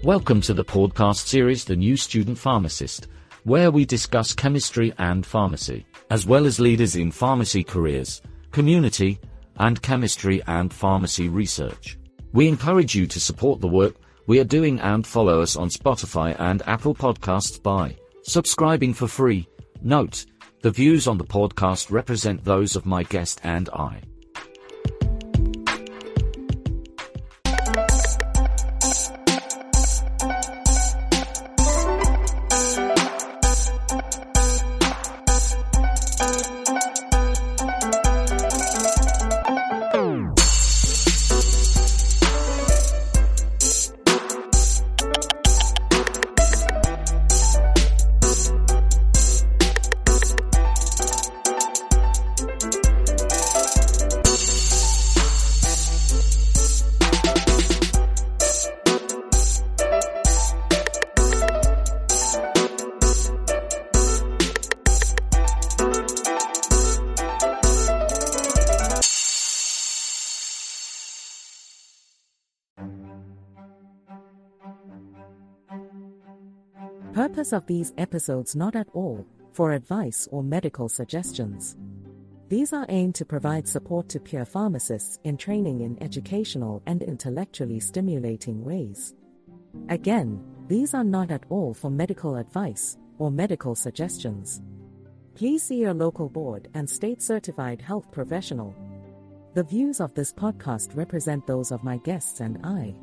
Welcome to the podcast series The New Student Pharmacist, where we discuss chemistry and pharmacy, as well as leaders in pharmacy careers, community, and chemistry and pharmacy research. We encourage you to support the work we are doing and follow us on Spotify and Apple Podcasts by subscribing for free. Note, the views on the podcast represent those of my guest and I. Purpose of these episodes not at all for advice or medical suggestions. These are aimed to provide support to peer pharmacists in training in educational and intellectually stimulating ways. Again, these are not at all for medical advice or medical suggestions. Please see your local board and state-certified health professional. The views of this podcast represent those of my guests and I.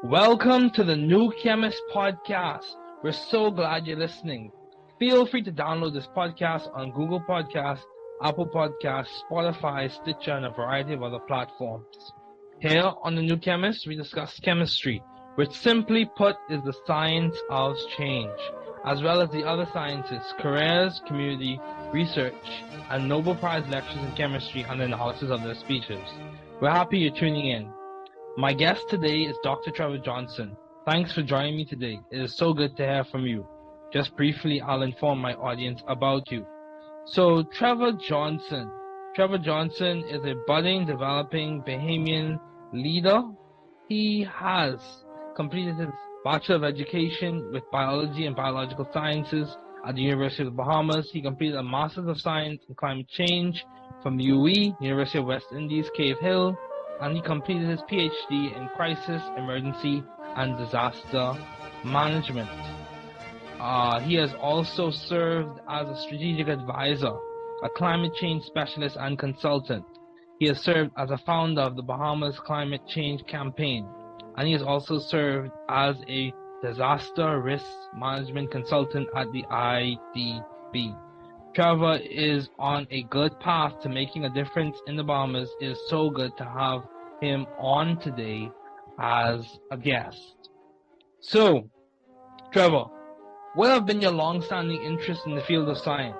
Welcome to the New Chemist Podcast. We're so glad you're listening. Feel free to download this podcast on Google Podcasts, Apple Podcasts, Spotify, Stitcher, and a variety of other platforms. Here on the New Chemist, we discuss chemistry, which simply put is the science of change, as well as the other sciences, careers, community, research, and Nobel Prize lectures in chemistry and the analysis of their speeches. We're happy you're tuning in. My guest today is Dr. Trevor Johnson. Thanks for joining me today. It is so good to hear from you. Just briefly, I'll inform my audience about you. So, Trevor Johnson. Trevor Johnson is a budding, developing Bahamian leader. He has completed his Bachelor of Education with Biology and Biological Sciences at the University of the Bahamas. He completed a Master's of Science in Climate Change from the UE, University of West Indies, Cave Hill, and he completed his PhD in Crisis, Emergency, and disaster management. He has also served as a strategic advisor, a climate change specialist and consultant. He has served as a founder of the Bahamas Climate Change Campaign, and he has also served as a disaster risk management consultant at the IDB. Trevor is on a good path to making a difference in the Bahamas. It is so good to have him on today as a guest. So, Trevor, what have been your long-standing interest in the field of science?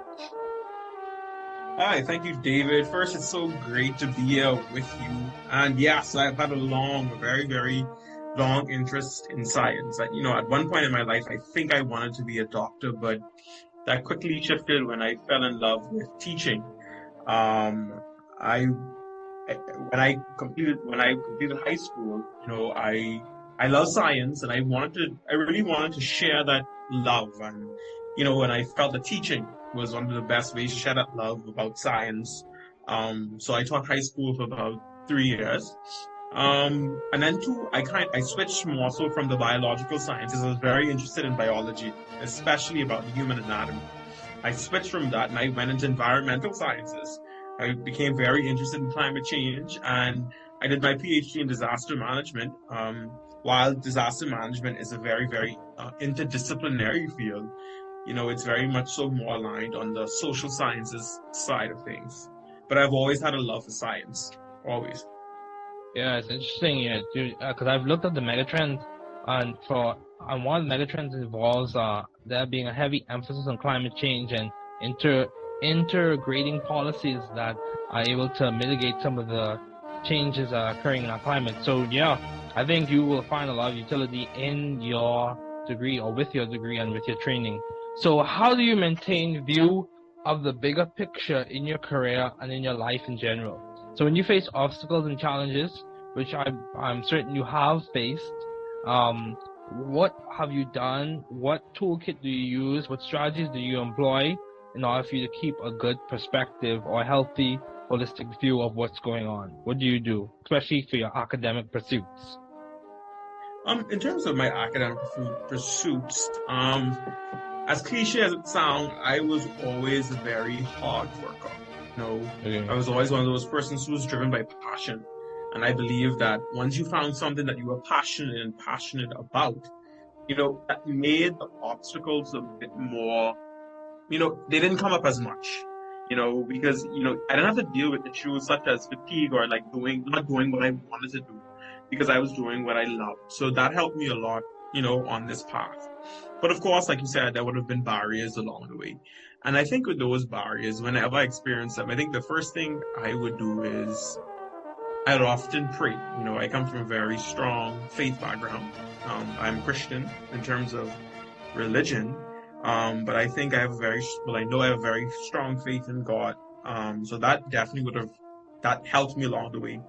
Hi, thank you, David. First, it's so great to be here with you. And yes, I've had a very, very long interest in science. At one point in my life, I think I wanted to be a doctor, but that quickly shifted when I fell in love with teaching. When I completed high school, I love science, and I really wanted to share that love. And when I felt that teaching was one of the best ways to share that love about science. So I taught high school for about 3 years. And then I switched more so from the biological sciences. I was very interested in biology, especially about the human anatomy. I switched from that and I went into environmental sciences. I became very interested in climate change, and I did my PhD in disaster management. While disaster management is a very, very interdisciplinary field, it's very much so more aligned on the social sciences side of things. But I've always had a love for science, always. Yeah, it's interesting, because I've looked at the megatrends, and one of the megatrends involves there being a heavy emphasis on climate change and integrating policies that are able to mitigate some of the changes occurring in our climate. So yeah, I think you will find a lot of utility in your degree, or with your degree and with your training. So how do you maintain view of the bigger picture in your career and in your life in general? So when you face obstacles and challenges, which I'm certain you have faced, what have you done? What toolkit do you use? What strategies do you employ in order for you to keep a good perspective or a healthy, holistic view of what's going on? What do you do, especially for your academic pursuits? In terms of my academic pursuits, as cliche as it sounds, I was always a very hard worker. I was always one of those persons who was driven by passion. And I believe that once you found something that you were passionate about, that made the obstacles a bit more, they didn't come up as much, because, I didn't have to deal with issues such as fatigue or like not doing what I wanted to do, because I was doing what I loved. So that helped me a lot, on this path. But of course, like you said, there would have been barriers along the way. And I think with those barriers, whenever I experience them, I think the first thing I would do is I'd often pray. I come from a very strong faith background. I'm Christian in terms of religion, but I think I know I have a very strong faith in God. So that definitely that helped me along the way.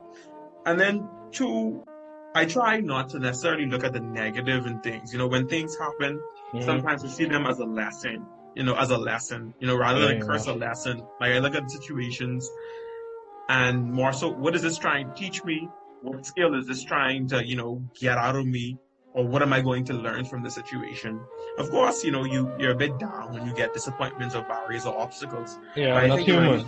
And then two, I try not to necessarily look at the negative in things. When things happen, sometimes we see them as a lesson, rather than curse a lesson. Like I look at situations and more so, what is this trying to teach me? What skill is this trying to, get out of me? Or what am I going to learn from the situation? Of course, you're a bit down when you get disappointments or barriers or obstacles. Yeah, but that's human.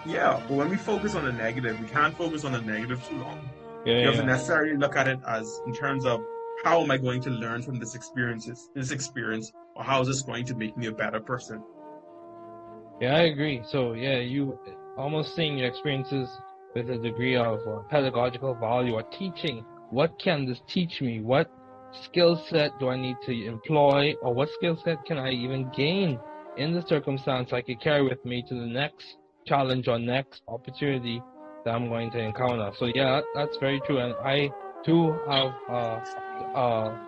But when we focus on the negative, we can't focus on the negative too long. You have to necessarily look at it as in terms of how am I going to learn from this experience, or how is this going to make me a better person? Yeah, I agree. So you almost seeing your experiences with a degree of pedagogical value or teaching. What can this teach me? What skill set do I need to employ, or what skill set can I even gain in the circumstance I could carry with me to the next challenge or next opportunity that I'm going to encounter? So yeah, that's very true. And I too have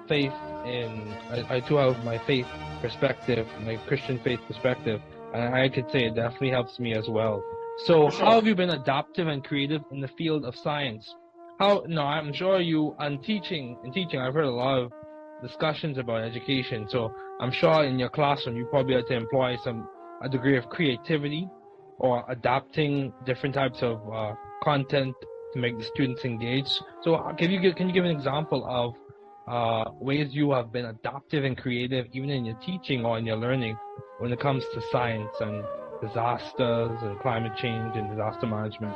faith in, I too have my faith perspective, my Christian faith perspective, and I could say it definitely helps me as well. So how have you been adaptive and creative in the field of science? I'm sure you, in teaching, I've heard a lot of discussions about education. So I'm sure in your classroom, you probably had to employ a degree of creativity or adapting different types of content to make the students engage. So can you give an example of ways you have been adaptive and creative, even in your teaching or in your learning, when it comes to science and disasters and climate change and disaster management?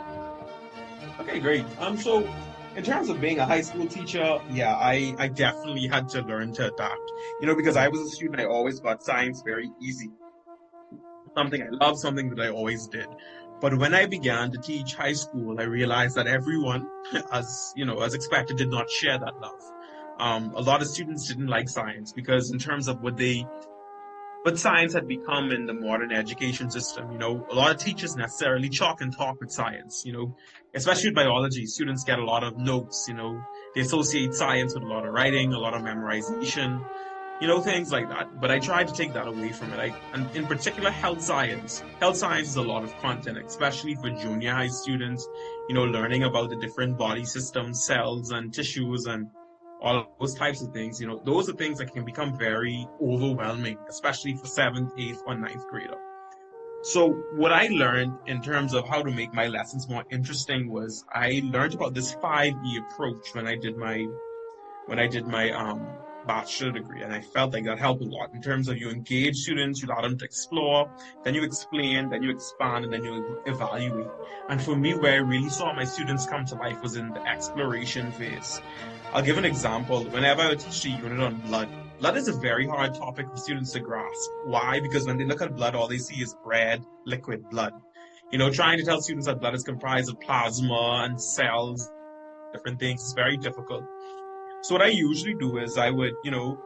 Okay, great. So in terms of being a high school teacher, yeah, I definitely had to learn to adapt. Because I was a student, I always got science very easy. Something I loved, something that I always did. But when I began to teach high school, I realized that everyone, as expected, did not share that love. A lot of students didn't like science because in terms of what science had become in the modern education system, a lot of teachers necessarily chalk and talk with science, especially with biology. Students get a lot of notes, they associate science with a lot of writing, a lot of memorization, things like that. But I tried to take that away from it. And in particular, health science. Health science is a lot of content, especially for junior high students, learning about the different body systems, cells and tissues and all of those types of things. Those are things that can become very overwhelming, especially for 7th, 8th, or 9th grader. So what I learned in terms of how to make my lessons more interesting was I learned about this 5E approach when I did my bachelor degree, and I felt like that helped a lot in terms of you engage students, you allow them to explore, then you explain, then you expand, and then you evaluate. And for me, where I really saw my students come to life was in the exploration phase. I'll give an example. Whenever I would teach a unit on blood is a very hard topic for students to grasp. Why? Because when they look at blood, all they see is red, liquid blood. Trying to tell students that blood is comprised of plasma and cells, different things, is very difficult. So what I usually do is I would,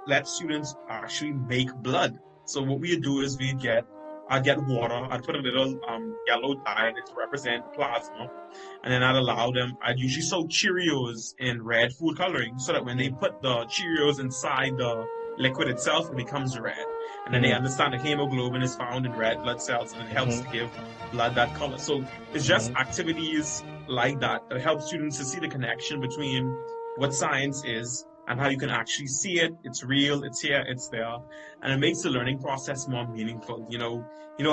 let students actually make blood. So what we'd do is I'd get water, I'd put a little yellow dye in it to represent plasma, and then I'd usually soak Cheerios in red food coloring so that when they put the Cheerios inside the liquid itself, it becomes red. And then they understand that hemoglobin is found in red blood cells and it helps to give blood that color. So it's just activities like that help students to see the connection between what science is and how you can actually see it. It's real, it's here, it's there. And it makes the learning process more meaningful.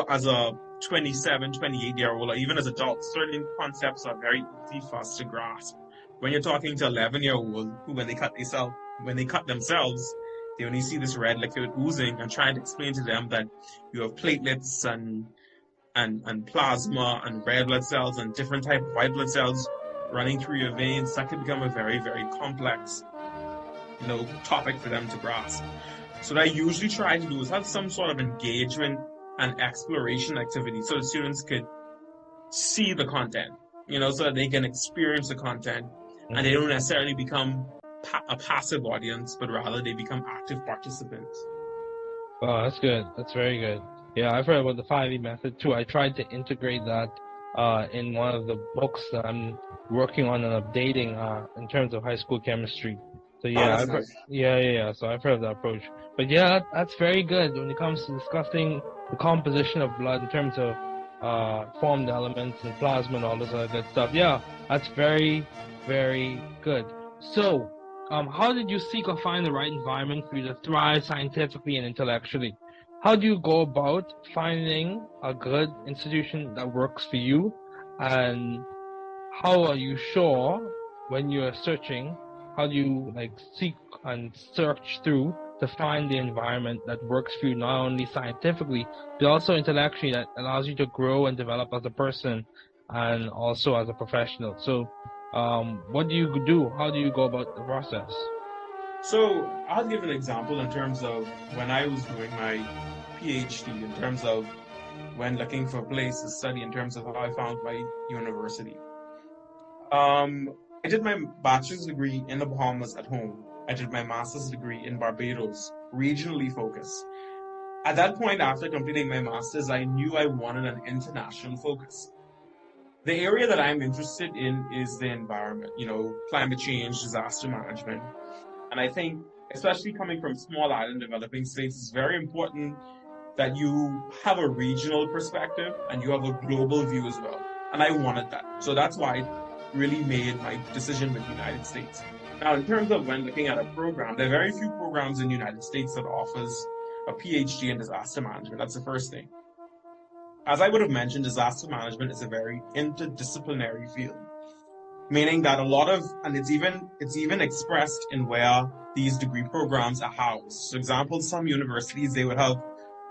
As a 27, 28-year-old, or even as adults, certain concepts are very easy for us to grasp. When you're talking to 11-year-old who, when they cut themselves, they only see this red liquid oozing, and trying to explain to them that you have platelets and plasma and red blood cells and different type of white blood cells running through your veins, that could become a very, very complex, topic for them to grasp. So what I usually try to do is have some sort of engagement and exploration activity so that students could see the content, so that they can experience the content and they don't necessarily become a passive audience, but rather they become active participants. Oh, that's good. That's very good. Yeah, I've heard about the 5E method too. I tried to integrate that in one of the books that I'm working on and updating in terms of high school chemistry. So yeah, So I've heard of that approach. But yeah, that's very good when it comes to discussing the composition of blood in terms of formed elements and plasma and all this other good stuff. Yeah, that's very, very good. So, how did you seek or find the right environment for you to thrive scientifically and intellectually? How do you go about finding a good institution that works for you? And how are you sure when you're searching, how do you seek and search through to find the environment that works for you, not only scientifically, but also intellectually, that allows you to grow and develop as a person and also as a professional? So, what do you do? How do you go about the process? So I'll give an example in terms of when I was doing my PhD, in terms of when looking for a place to study, in terms of how I found my university. I did my bachelor's degree in the Bahamas at home. I did my master's degree in Barbados, regionally focused. At that point, after completing my master's, I knew I wanted an international focus. The area that I'm interested in is the environment, climate change, disaster management. And I think, especially coming from small island developing states, it's very important that you have a regional perspective and you have a global view as well. And I wanted that. So that's why I really made my decision with the United States. Now, in terms of when looking at a program, there are very few programs in the United States that offers a PhD in disaster management. That's the first thing. As I would have mentioned, disaster management is a very interdisciplinary field. meaning that a lot of, and it's even expressed in where these degree programs are housed. For example, some universities, they would have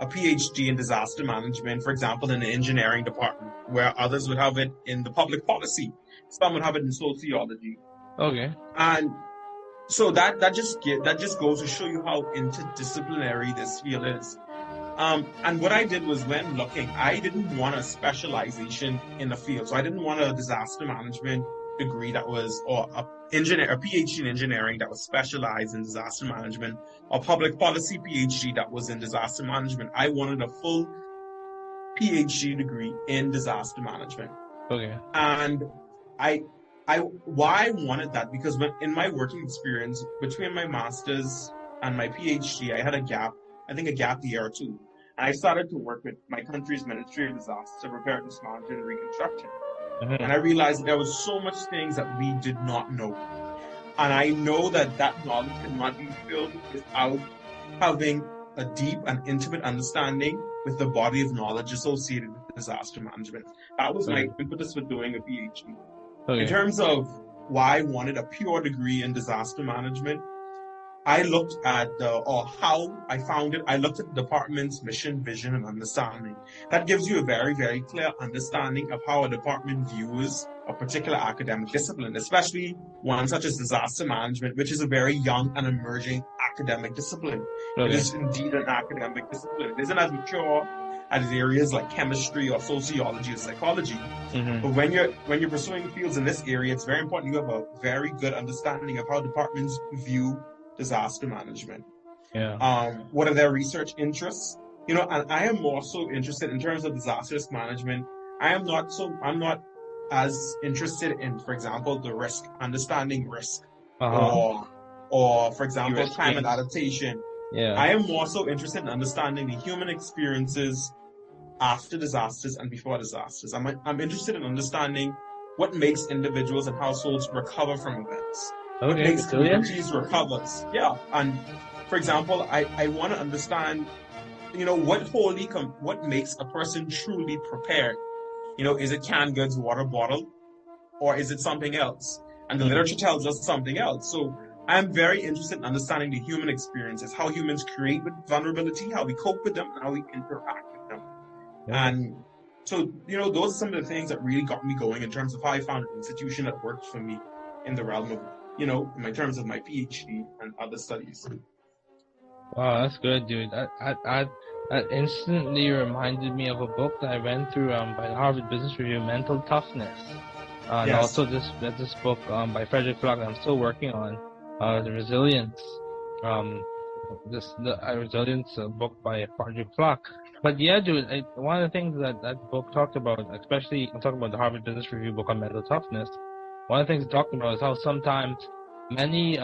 a PhD in disaster management, for example, in the engineering department, where others would have it in the public policy. Some would have it in sociology. Okay. And so that just goes to show you how interdisciplinary this field is. And what I did was, when looking, I didn't want a specialization in the field. So I didn't want a disaster management degree that was, or a PhD in engineering that was specialized in disaster management, or public policy PhD that was in disaster management. I wanted a full PhD degree in disaster management. Okay. And why I wanted that, because in my working experience between my master's and my PhD, I had a gap year or two. And I started to work with my country's Ministry of Disaster Preparedness Management and Reconstruction. Mm-hmm. And I realized that there was so much things that we did not know. And I know that knowledge cannot be filled without having a deep and intimate understanding with the body of knowledge associated with disaster management. That was my impetus for doing a PhD. Okay. In terms of why I wanted a pure degree in disaster management, I looked at how I found it. I looked at the department's mission, vision, and understanding. That gives you a very, very clear understanding of how a department views a particular academic discipline, especially one such as disaster management, which is a very young and emerging academic discipline. Okay. It is indeed an academic discipline. It isn't as mature as areas like chemistry or sociology or psychology. Mm-hmm. But when you're pursuing fields in this area, it's very important you have a very good understanding of how departments view disaster management. Yeah. What are their research interests? And I am more so interested in terms of disaster risk management. I'm not as interested in, for example, the risk, understanding risk, or for example, climate adaptation. Yeah. I am more so interested in understanding the human experiences after disasters and before disasters. I'm interested in understanding what makes individuals and households recover from events. What makes communities recover. Yeah. And for example, I want to understand, what makes a person truly prepared? Is it canned goods, water bottle, or is it something else? And the literature tells us something else. So I'm very interested in understanding the human experiences, how humans create with vulnerability, how we cope with them, and how we interact with them. Yeah. And so, those are some of the things that really got me going in terms of how I found an institution that worked for me in the realm of, in terms of my PhD and other studies. Wow, that's good, dude. That instantly reminded me of a book that I went through by the Harvard Business Review, Mental Toughness. And also this book by Frederick Clark that I'm still working on, The Resilience. Resilience book by Frederick Clark. But yeah, dude, one of the things that book talked about, especially I'm talking about the Harvard Business Review book on mental toughness, one of the things it talked about is how sometimes many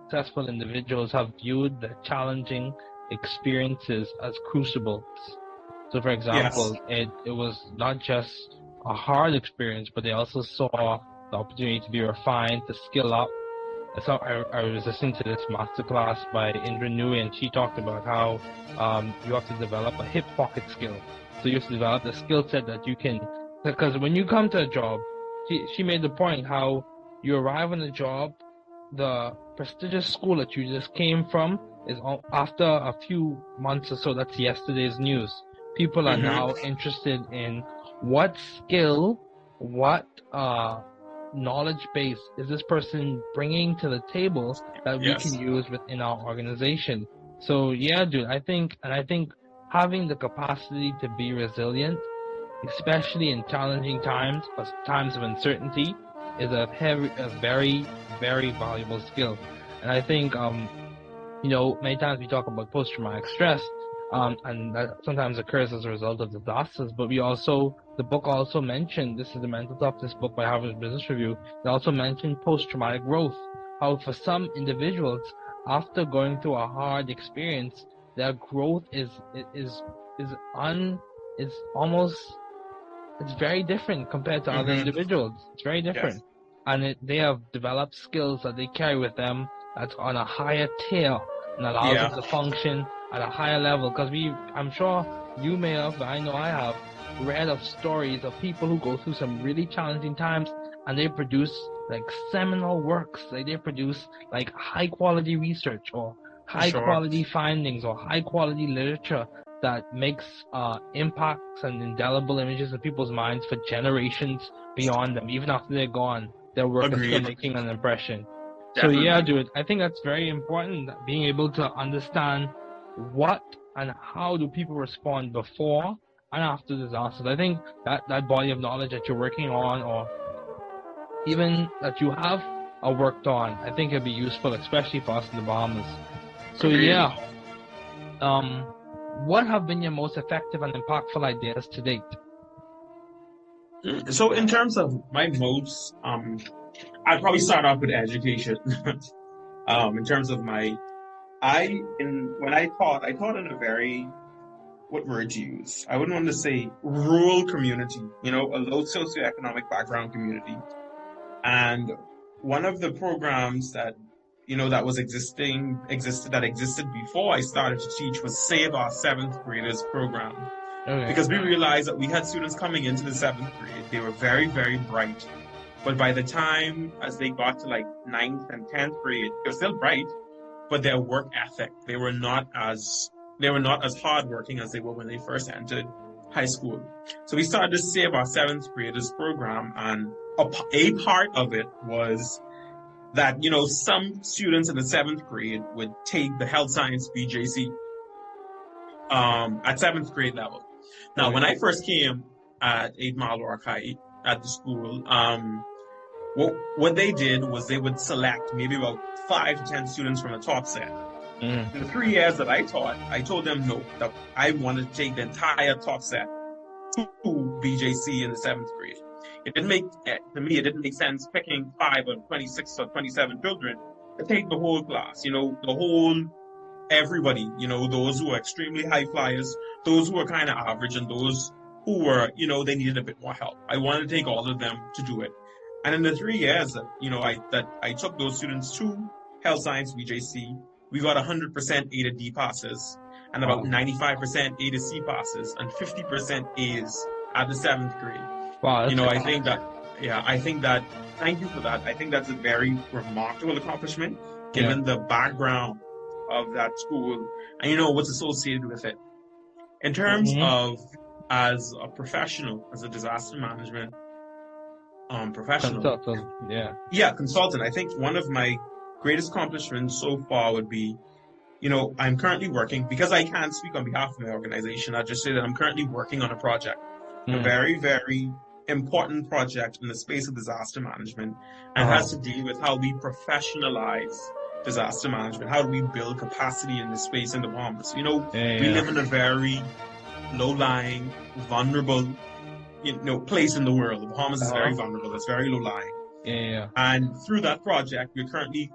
successful individuals have viewed the challenging experiences as crucibles. So, for example, it was not just a hard experience, but they also saw the opportunity to be refined, to skill up. So I was listening to this masterclass by Indra Nui, and she talked about how you have to develop a hip pocket skill. So you have to develop the skill set that you can, because when you come to a job, she made the point how you arrive on a job, the prestigious school that you just came from is after a few months or so, that's yesterday's news. People are now interested in what skill, what knowledge base is this person bringing to the table that we can use within our organization. So yeah, dude, I think having the capacity to be resilient, especially in challenging times or times of uncertainty, is a very, very valuable skill. And I think many times we talk about post-traumatic stress, and that sometimes occurs as a result of disasters, but the book also mentioned, this is the Mental Toughness book by Harvard Business Review, it also mentioned post-traumatic growth, how for some individuals, after going through a hard experience, their growth is very different compared to other individuals. It's very different. Yes. And they have developed skills that they carry with them that's on a higher tier and allows them to function at a higher level. Because I'm sure you may have, but I know I have, read of stories of people who go through some really challenging times and they produce like seminal works. Like they produce like high quality research or high quality findings or high quality literature that makes impacts and indelible images in people's minds for generations beyond them. Even after they're gone, their work is still making an impression. Definitely. So yeah, dude, I think that's very important, being able to understand what and how do people respond before and after disasters. I think that body of knowledge that you're working on, or even that you have worked on, I think it'd be useful, especially for us in the Bahamas. So yeah, what have been your most effective and impactful ideas to date? So in terms of my most, I'd probably start off with education. In terms of when I taught in a very, what word to use? I wouldn't want to say rural community, a low socioeconomic background community. And one of the programs that existed before I started to teach was Save Our Seventh Graders program. Okay. Because we realized that we had students coming into the 7th grade. They were very, very bright. But by the time as they got to like 9th and 10th grade, they were still bright, but their work ethic, they were not as hardworking as they were when they first entered high school. So we started to Save Our 7th Graders program, and a part of it was that, some students in the 7th grade would take the health science BJC at 7th grade level. Now, when I first came at 8 Mile Archive at the school, what they did was they would select maybe about 5 to 10 students from the top set. In the 3 years that I taught, I told them no, that I wanted to take the entire top set to BJC in the 7th grade. It didn't make sense picking 5 or 26 or 27 children to take the whole class, everybody, those who are extremely high flyers, those who are kind of average, and those who were, they needed a bit more help. I wanted to take all of them to do it. And in the 3 years that, I took those students to Health Science BJC, we got 100% A to D passes, and about 95% A to C passes, and 50% A's at the 7th grade. Wow. I think that, thank you for that. I think that's a very remarkable accomplishment, given the background of that school and what's associated with it. In terms of as a professional, as a disaster management professional. Consultant. I think one of my greatest accomplishments so far would be, I'm currently working, because I can't speak on behalf of my organization, I'll just say that I'm currently working on a project, a very, very important project in the space of disaster management, and has to deal with how we professionalize disaster management. How do we build capacity in this space in the Bahamas? We live in a very low-lying, vulnerable, place in the world. The Bahamas is very vulnerable. It's very low-lying. And through that project, we're currently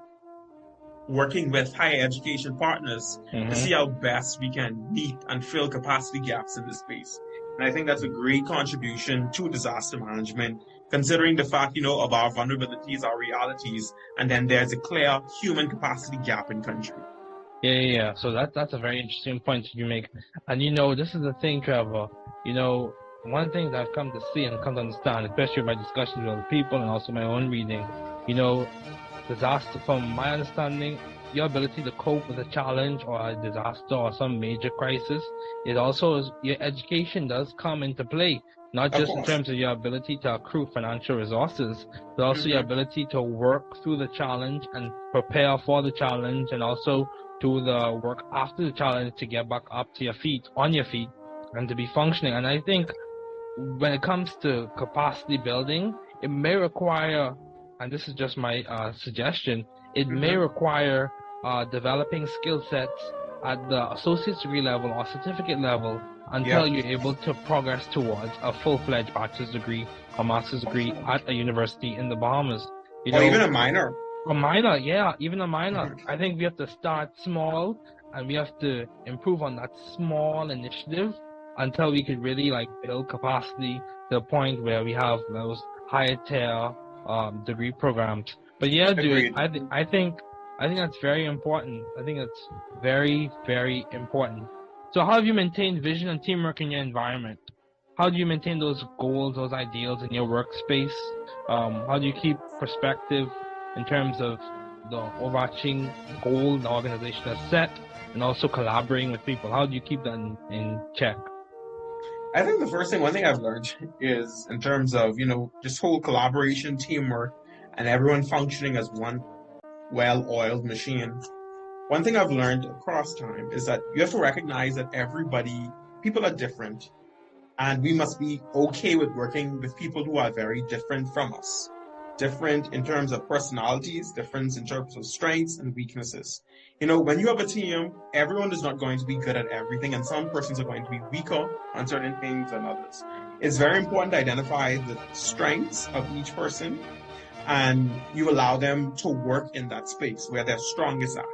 working with higher education partners to see how best we can meet and fill capacity gaps in this space. And I think that's a great contribution to disaster management, considering the fact, of our vulnerabilities, our realities, and then there's a clear human capacity gap in country. Yeah. So that's a very interesting point that you make. And this is the thing, Trevor. One thing that I've come to see and come to understand, especially with my discussions with other people and also my own reading, disaster, from my understanding, your ability to cope with a challenge or a disaster or some major crisis, your education does come into play. Not just in terms of your ability to accrue financial resources, but also your ability to work through the challenge and prepare for the challenge, and also do the work after the challenge to get back up to on your feet, and to be functioning. And I think when it comes to capacity building, it may require, and this is just my suggestion, it may require developing skill sets at the associate's degree level or certificate level until you're able to progress towards a full-fledged bachelor's degree or master's degree at a university in the Bahamas. Or even a minor. A minor, even a minor. I think we have to start small, and we have to improve on that small initiative until we could really build capacity to the point where we have those higher tier degree programs. But dude, I think that's very important. I think it's very, very important. So how have you maintained vision and teamwork in your environment? How do you maintain those goals, those ideals in your workspace? How do you keep perspective in terms of the overarching goal the organization has set, and also collaborating with people? How do you keep that in check? I think one thing I've learned is in terms of, just whole collaboration, teamwork, and everyone functioning as one well-oiled machine. One thing I've learned across time is that you have to recognize that people are different, and we must be okay with working with people who are very different from us. Different in terms of personalities, different in terms of strengths and weaknesses. When you have a team, everyone is not going to be good at everything, and some persons are going to be weaker on certain things than others. It's very important to identify the strengths of each person, and you allow them to work in that space where they're strongest at.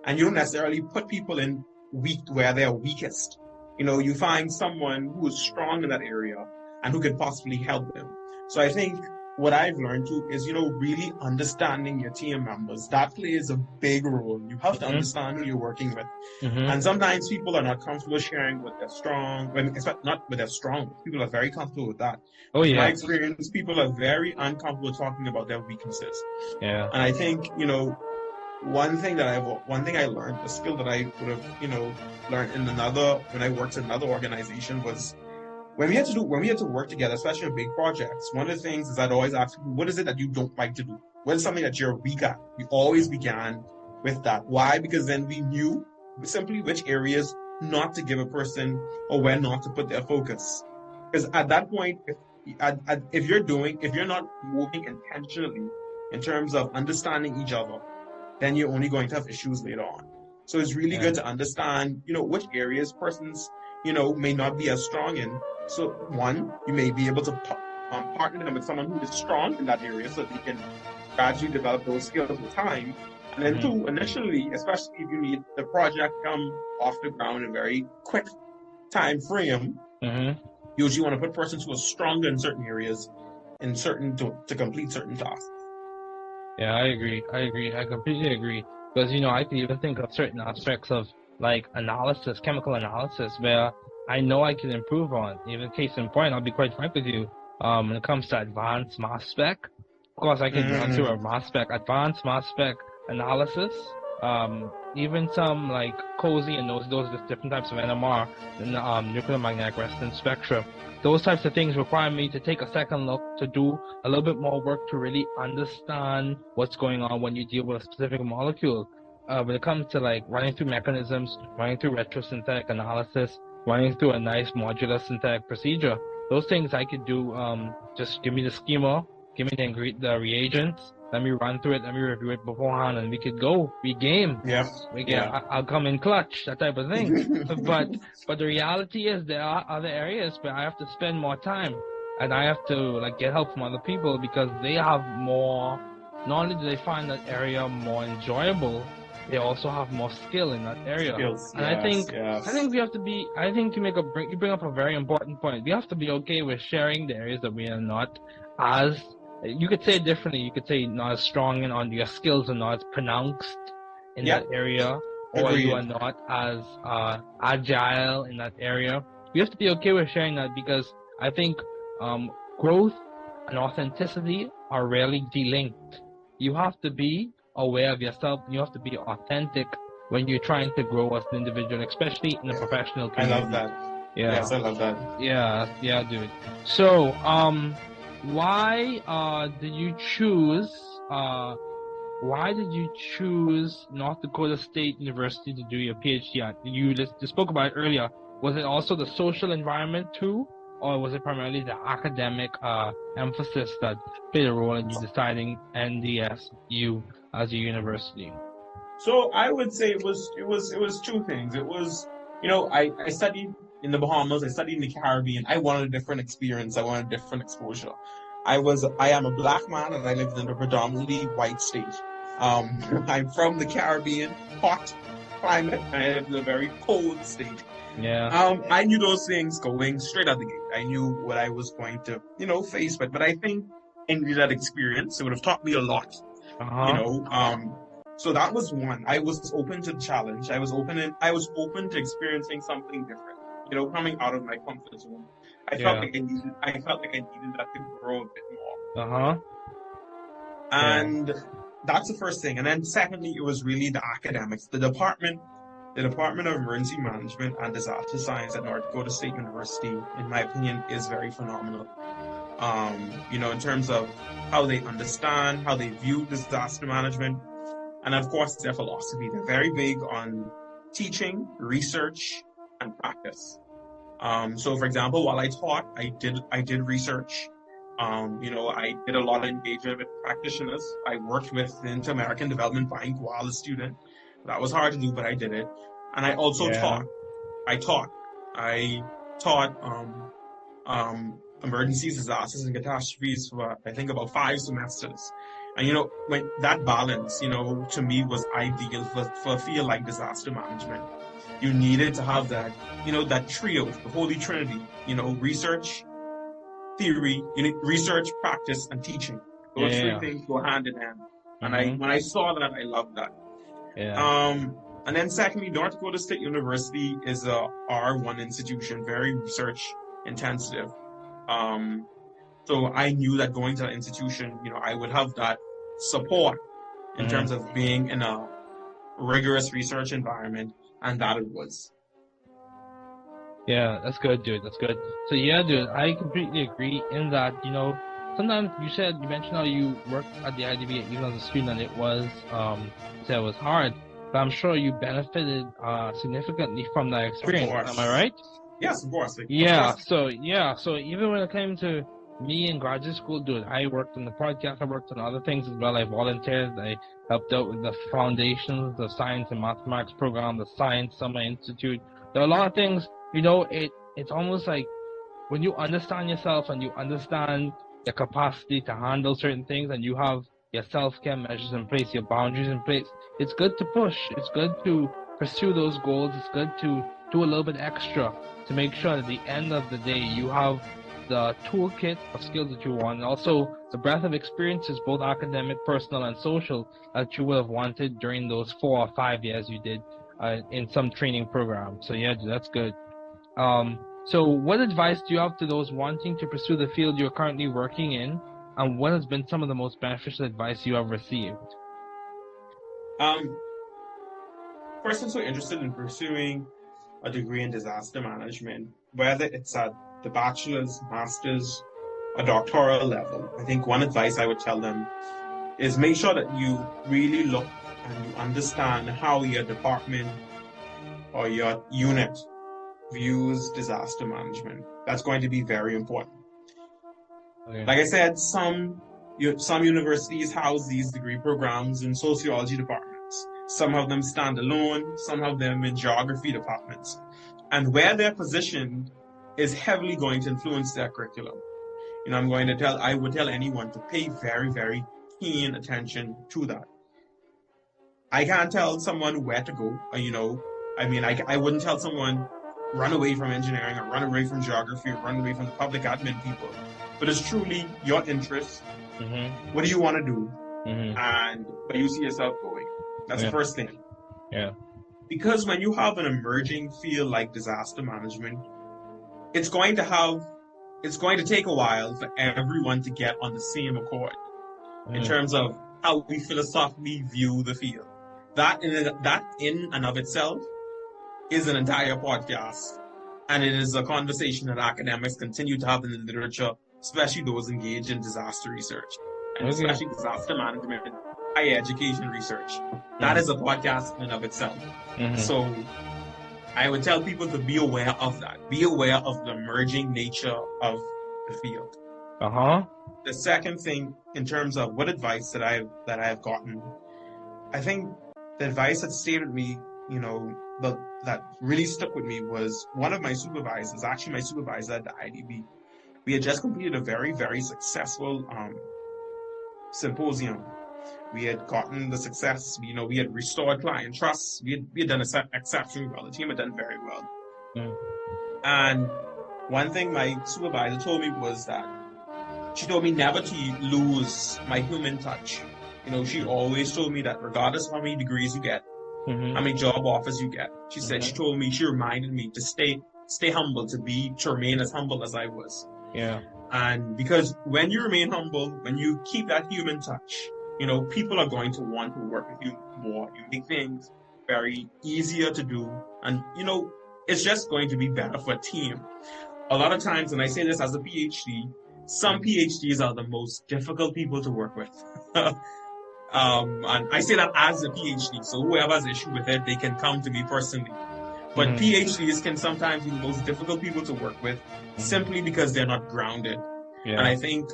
And you don't necessarily put people in where they're weakest. You find someone who is strong in that area and who can possibly help them. So I think what I've learned too is, really understanding your team members. That plays a big role. You have to understand who you're working with. And sometimes people are not comfortable sharing what they're strong, not with their strong. People are very comfortable with that. Oh, yeah. In my experience, people are very uncomfortable talking about their weaknesses. Yeah. And I think, one thing I learned, a skill that I would have, learned when I worked in another organization was when we had to work together, especially in big projects. One of the things is I'd always ask people, what is it that you don't like to do? What is something that you're weak at? We always began with that. Why? Because then we knew simply which areas not to give a person or where not to put their focus. Because at that point, if you're not moving intentionally in terms of understanding each other, then you're only going to have issues later on. So it's really good to understand, which areas persons, may not be as strong in. So one, you may be able to partner them with someone who is strong in that area so that they can gradually develop those skills with time. And then two, initially, especially if you need the project come off the ground in a very quick time frame, you usually want to put persons who are stronger in certain areas to complete certain tasks. Yeah, I agree. I completely agree. Because, I can even think of certain aspects of chemical analysis, where I know I can improve on. Even case in point, I'll be quite frank with you. When it comes to advanced mass spec, of course, I can run through advanced mass spec analysis. Even some like COSY and those different types of NMR, nuclear magnetic resonance spectra. Those types of things require me to take a second look, to do a little bit more work to really understand what's going on when you deal with a specific molecule. When it comes to like running through mechanisms, running through retrosynthetic analysis, running through a nice modular synthetic procedure, those things I could do. Just give me the schema, give me the reagents, let me run through it, let me review it beforehand, and we could go. We game. I'll come in clutch, that type of thing. but the reality is there are other areas where I have to spend more time, and I have to get help from other people because they have more. Not only do they find that area more enjoyable, they also have more skill in that area. I think we have to be. I think you bring up a very important point. We have to be okay with sharing the areas that we are not as. You could say it differently. You could say not as strong and on your skills are not as pronounced in that area, or you are not as agile in that area. We have to be okay with sharing that because I think growth and authenticity are rarely delinked. You have to be aware of yourself. You have to be authentic when you're trying to grow as an individual, especially in a professional community. I love that. Yeah. Yes, I love that. Yeah, dude. So, why did you choose North Dakota State University to do your PhD at? You just spoke about it earlier. Was it also the social environment too, or was it primarily the academic emphasis that played a role in you deciding NDSU as a university? So I would say it was two things. It was, I studied in the Bahamas, I studied in the Caribbean. I wanted a different experience. I wanted a different exposure. I am a black man and I lived in a predominantly white state. I'm from the Caribbean, hot climate, and I lived in a very cold state. Yeah. I knew those things going straight out the gate. I knew what I was going to, face with. But I think in that experience, it would have taught me a lot. So that was one. I was open to the challenge. I was open to experiencing something different. Coming out of my comfort zone. I felt like I needed that to grow a bit more. And that's the first thing. And then secondly, it was really the academics. The Department of Emergency Management and Disaster Science at North Dakota State University, in my opinion, is very phenomenal. In terms of how they understand, how they view disaster management, and of course their philosophy. They're very big on teaching, research, and practice. So for example, while I taught, I did research. I did a lot of engagement with practitioners. I worked with the Inter-American Development Bank while a student. That was hard to do, but I did it. And I also taught. I taught emergencies, disasters, and catastrophes for, I think, about 5 semesters. And, when that balance, to me was ideal for a field like disaster management. You needed to have that, that trio, the Holy Trinity, research, theory, research, practice, and teaching. Those 3 things go hand in hand. And when I saw that, I loved that. And then secondly, North Dakota State University is a R1 institution, very research intensive. So I knew that going to that institution, I would have that support in terms of being in a rigorous research environment, and that it was. Yeah, that's good, dude. That's good. So yeah, dude, I completely agree in that, sometimes you mentioned how you worked at the IDB even as a student, and it was, it was hard, but I'm sure you benefited significantly from that experience. Am I right? Yes, of course. So even when it came to me in graduate school, dude, I worked on the podcast, I worked on other things as well. I volunteered, I helped out with the foundations, the science and mathematics program, the Science Summer Institute. There are a lot of things, it's almost like when you understand yourself and you understand your capacity to handle certain things and you have your self-care measures in place, your boundaries in place, it's good to push. It's good to pursue those goals. It's good to do a little bit extra to make sure that at the end of the day you have the toolkit of skills that you want, and also the breadth of experiences, both academic, personal, and social, that you would have wanted during those 4 or 5 years you did in some training program. So yeah, that's good. So what advice do you have to those wanting to pursue the field you're currently working in, and what has been some of the most beneficial advice you have received? Persons who are interested in pursuing a degree in disaster management, whether it's at the bachelor's, master's, or doctoral level, I think one advice I would tell them is make sure that you really look and you understand how your department or your unit views disaster management. That's going to be very important. Okay. Like I said, some universities house these degree programs in sociology departments. Some of them stand alone, some of them in geography departments. And where they're positioned is heavily going to influence their curriculum. I would tell anyone to pay very, very keen attention to that. I can't tell someone where to go, I wouldn't tell someone run away from engineering or run away from geography or run away from the public admin people. But it's truly your interest. Mm-hmm. What do you want to do? Mm-hmm. And where you see yourself going. That's the first thing. Yeah. Because when you have an emerging field like disaster management, it's going to take a while for everyone to get on the same accord in terms of how we philosophically view the field. That in and of itself is an entire podcast, and it is a conversation that academics continue to have in the literature, especially those engaged in disaster research, and especially disaster management, higher education research. That is a podcast in and of itself. Mm-hmm. So I would tell people to be aware of that. Be aware of the emerging nature of the field. The second thing, in terms of what advice that I have gotten, I think the advice that stayed with me, that really stuck with me was one of my supervisors, actually my supervisor at the IDB. We had just completed a very, very successful symposium. We had gotten the success, we had restored client trust. We had done exceptionally well. The team had done very well. Mm. And one thing my supervisor told me was that she told me never to lose my human touch. She always told me that regardless of how many degrees you get, how many job offers you get, she said, she reminded me to stay humble, to remain as humble as I was. Yeah. And because when you remain humble, when you keep that human touch, people are going to want to work with you more. You make things very easier to do. And, it's just going to be better for a team. A lot of times, and I say this as a PhD, some PhDs are the most difficult people to work with. And I say that as a PhD, so whoever has an issue with it, they can come to me personally. But PhDs can sometimes be the most difficult people to work with simply because they're not grounded. Yeah. And I think,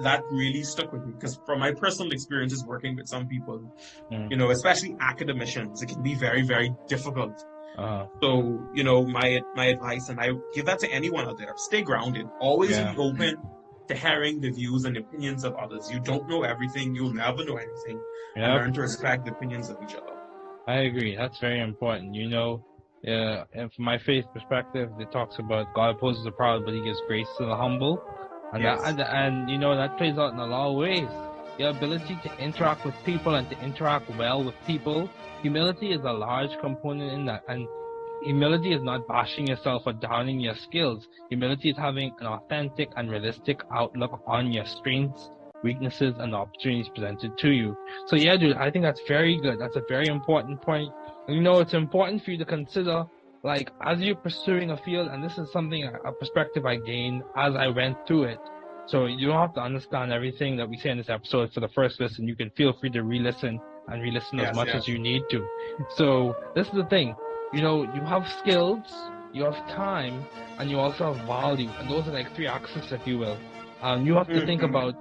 that really stuck with me because from my personal experiences working with some people, especially academicians, it can be very, very difficult. So, my advice, and I give that to anyone out there, stay grounded. Always be open to hearing the views and opinions of others. You don't know everything. You'll never know anything. Yep. And learn to respect the opinions of each other. I agree. That's very important. And from my faith perspective, it talks about God opposes the proud, but he gives grace to the humble. And that plays out in a lot of ways. Your ability to interact with people and to interact well with people. Humility is a large component in that. And humility is not bashing yourself or downing your skills. Humility is having an authentic and realistic outlook on your strengths, weaknesses, and opportunities presented to you. So yeah, dude, I think that's very good. That's a very important point. And, it's important for you to consider, as you're pursuing a field, and this is a perspective I gained as I went through it. So you don't have to understand everything that we say in this episode for the first listen. You can feel free to re-listen as much as you need to. So this is the thing. You have skills, you have time, and you also have value. And those are three axes, if you will. You have to think about,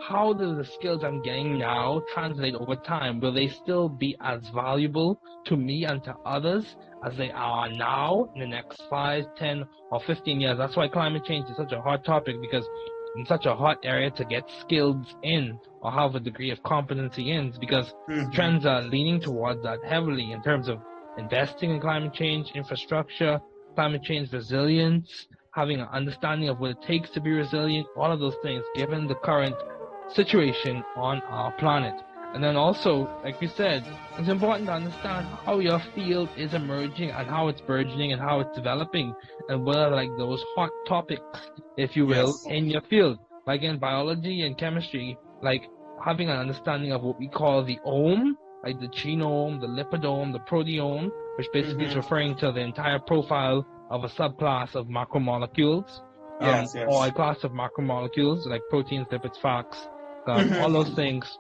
how do the skills I'm getting now translate over time? Will they still be as valuable to me and to others as they are now in the next 5, 10, or 15 years? That's why climate change is such a hot topic, because it's such a hot area to get skills in or have a degree of competency in, because trends are leaning towards that heavily in terms of investing in climate change, infrastructure, climate change resilience, having an understanding of what it takes to be resilient, all of those things, given the current situation on our planet. And then also, like you said, it's important to understand how your field is emerging and how it's burgeoning and how it's developing, and what are those hot topics, if you will, in your field. Like in biology and chemistry, having an understanding of what we call the ohm, like the genome, the lipidome, the proteome, which basically is referring to the entire profile of a subclass of macromolecules, or a class of macromolecules like proteins, lipids, fats, all those things.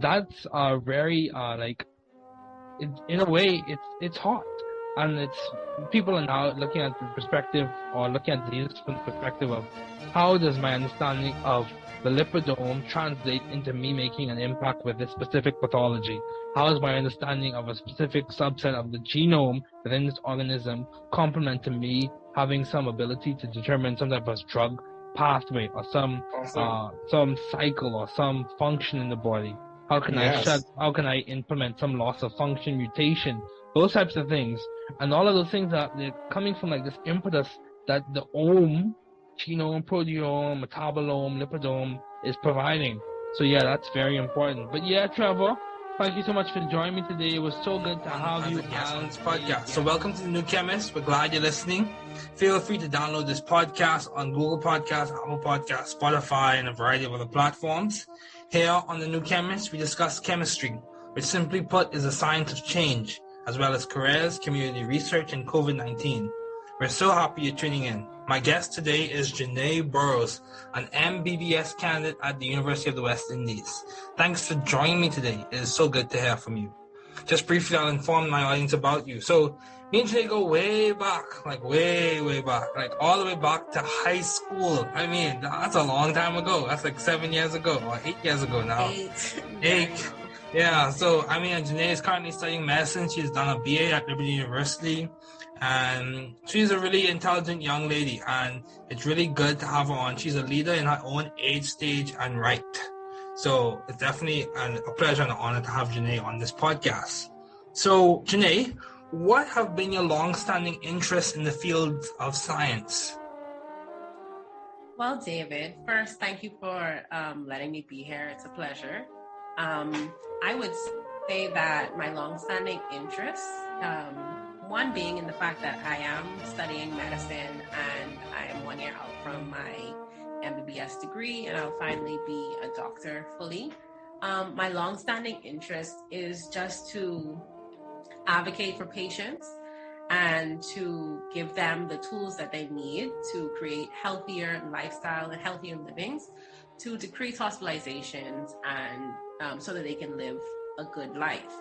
That's very in a way it's hot, and people are now looking at the perspective, or looking at these from the perspective of, how does my understanding of the lipidome translate into me making an impact with this specific pathology? How is my understanding of a specific subset of the genome within this organism complement to me having some ability to determine some type of drug pathway, or some cycle, or some function in the body? How can how can I implement some loss of function mutation? Those types of things. And all of those things they're coming from this impetus that the ohm, genome, proteome, metabolome, lipidome is providing. So yeah, that's very important. But yeah, Trevor, thank you so much for joining me today. It was so good to have you on this podcast. So welcome to the New Chemist. We're glad you're listening. Feel free to download this podcast on Google Podcasts, Apple Podcasts, Spotify, and a variety of other platforms. Here on the New Chemist, we discuss chemistry, which simply put is a science of change, as well as careers, community research, and COVID-19. We're so happy you're tuning in. My guest today is Janae Burrows, an MBBS candidate at the University of the West Indies. Thanks for joining me today. It is so good to hear from you. Just briefly, I'll inform my audience about you. So, me and Janae go way back, way back, all the way back to high school. I mean, that's a long time ago. That's 7 years ago, or 8 years ago now. Eight. Yeah, so, Janae is currently studying medicine. She's done a BA at Liberty University. And she's a really intelligent young lady, and it's really good to have her on. She's a leader in her own age, stage, and right. So it's definitely a pleasure and an honor to have Janae on this podcast. So, Janae, what have been your long-standing interests in the field of science? Well, David, first, thank you for letting me be here. It's a pleasure. I would say that my long-standing interests, one being in the fact that I am studying medicine and I am 1 year out from my MBBS degree, and I'll finally be a doctor fully. My longstanding interest is just to advocate for patients and to give them the tools that they need to create healthier lifestyle and healthier livings, to decrease hospitalizations and so that they can live a good life.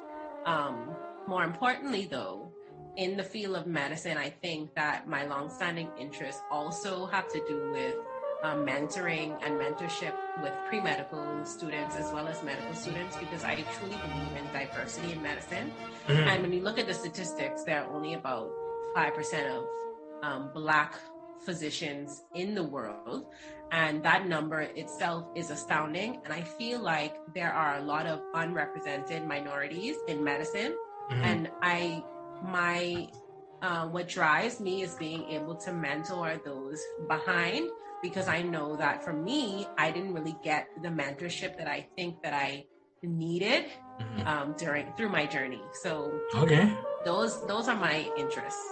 More importantly, though, in the field of medicine, I think that my longstanding interests also have to do with mentoring and mentorship with pre-medical students as well as medical students, because I truly believe in diversity in medicine. Mm-hmm. And when you look at the statistics, there are only about 5% of Black physicians in the world. And that number itself is astounding. And I feel like there are a lot of unrepresented minorities in medicine. Mm-hmm. And what drives me is being able to mentor those behind, because I know that for me, I didn't really get the mentorship that I think that I needed through my journey. So okay, those are my interests.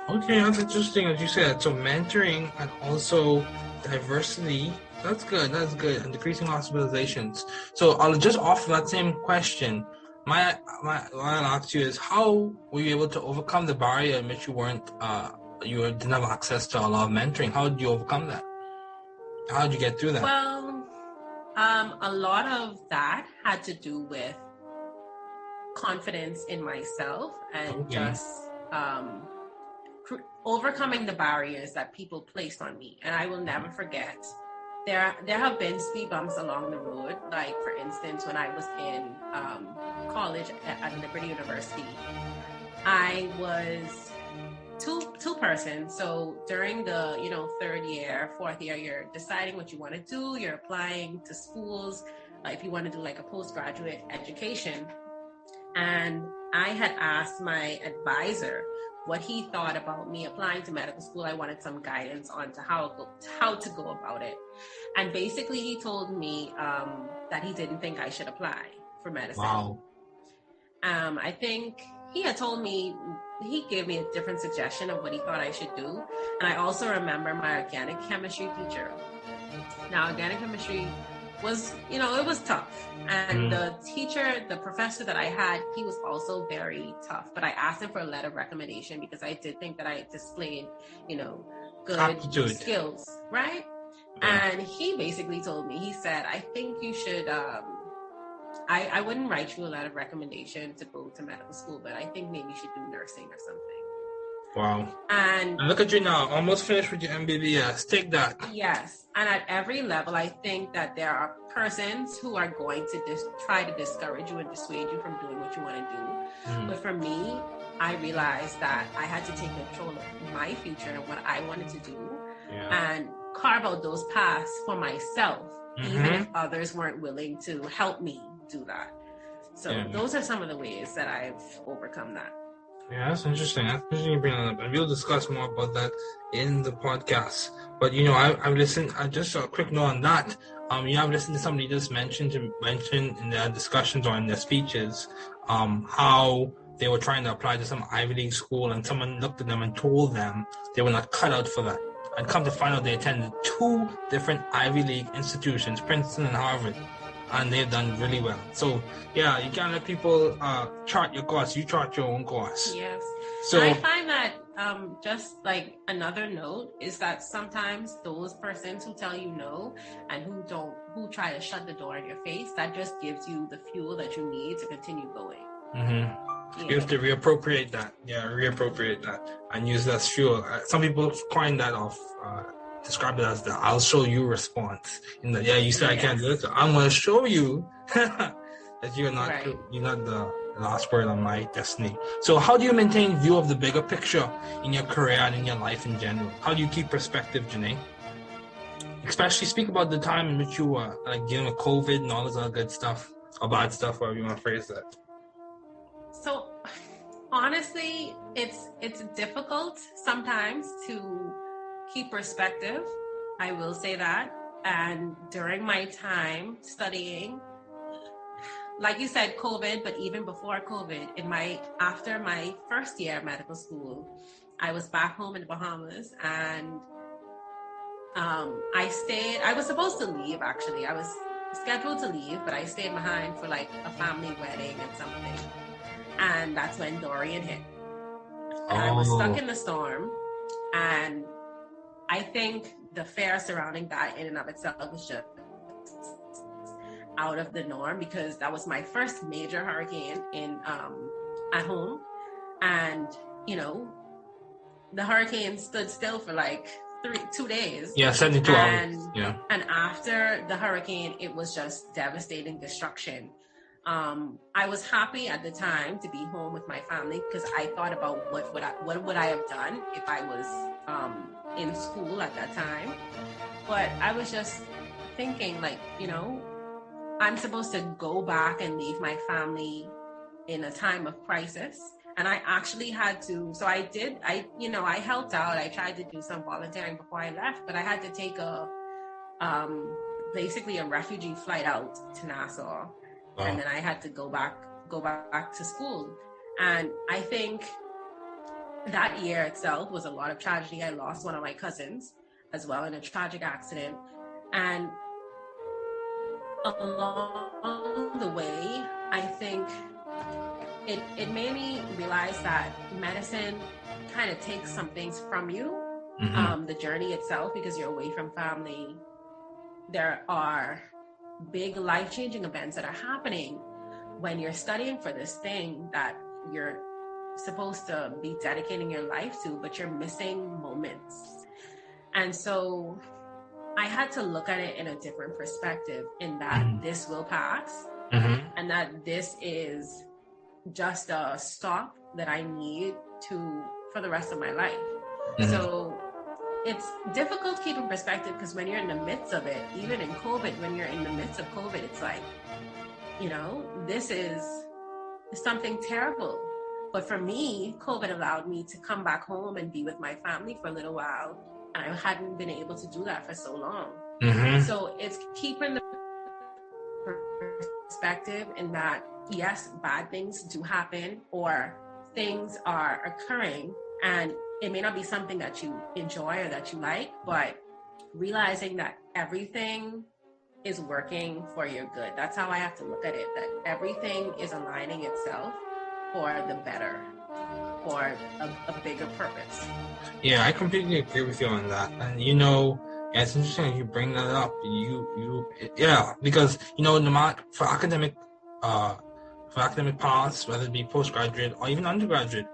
Okay, that's interesting as you said. So mentoring and also diversity. That's good. That's good. And decreasing hospitalizations. So I'll just offer that same question. What I'll ask you is, how were you able to overcome the barrier in which you didn't have access to a lot of mentoring? How did you overcome that? How did you get through that? Well, a lot of that had to do with confidence in myself and just overcoming the barriers that people placed on me. And I will never forget, there have been speed bumps along the road. Like, for instance, when I was in college at Liberty University, I was two person. So during the third year, fourth year, you're deciding what you want to do. You're applying to schools if you want to do like a postgraduate education. And I had asked my advisor what he thought about me applying to medical school. I wanted some guidance on to how to go about it. And basically he told me that he didn't think I should apply for medicine. Wow. I think he had told me, he gave me a different suggestion of what he thought I should do. And I also remember my organic chemistry teacher. Now, organic chemistry was, it was tough. And the professor that I had, he was also very tough. But I asked him for a letter of recommendation because I did think that I displayed, good aptitude skills, right? Yeah. And he basically told me, he said, I think you should, I wouldn't write you a letter of recommendation to go to medical school, but I think maybe you should do nursing or something. Wow. And look at you now, almost finished with your MBBS. Take that. Yes. And at every level, I think that there are persons who are going to try to discourage you and dissuade you from doing what you want to do. Mm-hmm. But for me, I realized that I had to take control of my future and what I wanted to do and carve out those paths for myself, even if others weren't willing to help me do that. So those are some of the ways that I've overcome that. Yeah, that's interesting. That's interesting you bring that up. And we'll discuss more about that in the podcast. But, I've listened, just a quick note on that. I've listened to somebody just mentioned in their discussions or in their speeches, how they were trying to apply to some Ivy League school and someone looked at them and told them they were not cut out for that. And come to find out they attended 2 different Ivy League institutions, Princeton and Harvard. And they've done really well. So, you can't let people chart your course. You chart your own course. Yes. So I find that just like another note is that sometimes those persons who tell you no and who try to shut the door in your face, that just gives you the fuel that you need to continue going. Mm-hmm. You have to reappropriate that. Yeah, reappropriate that and use that as fuel. Some people coin that off. Describe it as the "I'll show you" response. In that, you said I can't do it, so I'm going to show you that you're not the last word on my destiny. So, how do you maintain view of the bigger picture in your career and in your life in general? How do you keep perspective, Janae? Especially speak about the time in which you were dealing with COVID and all this other good stuff or bad stuff, however you want to phrase that. So, honestly, it's difficult sometimes to keep perspective. I will say that. And during my time studying, like you said, COVID, but even before COVID, after my first year of medical school, I was back home in the Bahamas and I was supposed to leave actually. I was scheduled to leave, but I stayed behind for like a family wedding and something. And that's when Dorian hit. And I was stuck in the storm. And I think the fear surrounding that in and of itself was just out of the norm, because that was my first major hurricane at home. And, you know, the hurricane stood still for like 2 days. Yeah, 72 hours. Yeah. And after the hurricane, it was just devastating destruction. I was happy at the time to be home with my family, because I thought about what would I have done if I was in school at that time. But I was just thinking, like, you know, I'm supposed to go back and leave my family in a time of crisis. And I actually had to, so I helped out. I tried to do some volunteering before I left, but I had to take basically a refugee flight out to Nassau. Wow. And then I had to go back to school. And I think that year itself was a lot of tragedy. I lost one of my cousins as well in a tragic accident. And along the way, I think it made me realize that medicine kind of takes some things from you, the journey itself, because you're away from family. There are big life-changing events that are happening when you're studying for this thing that you're supposed to be dedicating your life to, but you're missing moments. And so I had to look at it in a different perspective, in that this will pass, and that this is just a stop that I need for the rest of my life. So it's difficult to keep in perspective, because when you're in the midst of it, even in COVID, when you're in the midst of COVID, it's like, you know, this is something terrible. But for me, COVID allowed me to come back home and be with my family for a little while. And I hadn't been able to do that for so long. So it's keeping the perspective in that, yes, bad things do happen, or things are occurring, and it may not be something that you enjoy or that you like, but realizing that everything is working for your good. That's how I have to look at it, that everything is aligning itself for the better, for a bigger purpose. Yeah, I completely agree with you on that. And, you know, yeah, it's interesting you bring that up. Because, you know, for academic paths, whether it be postgraduate or even undergraduate,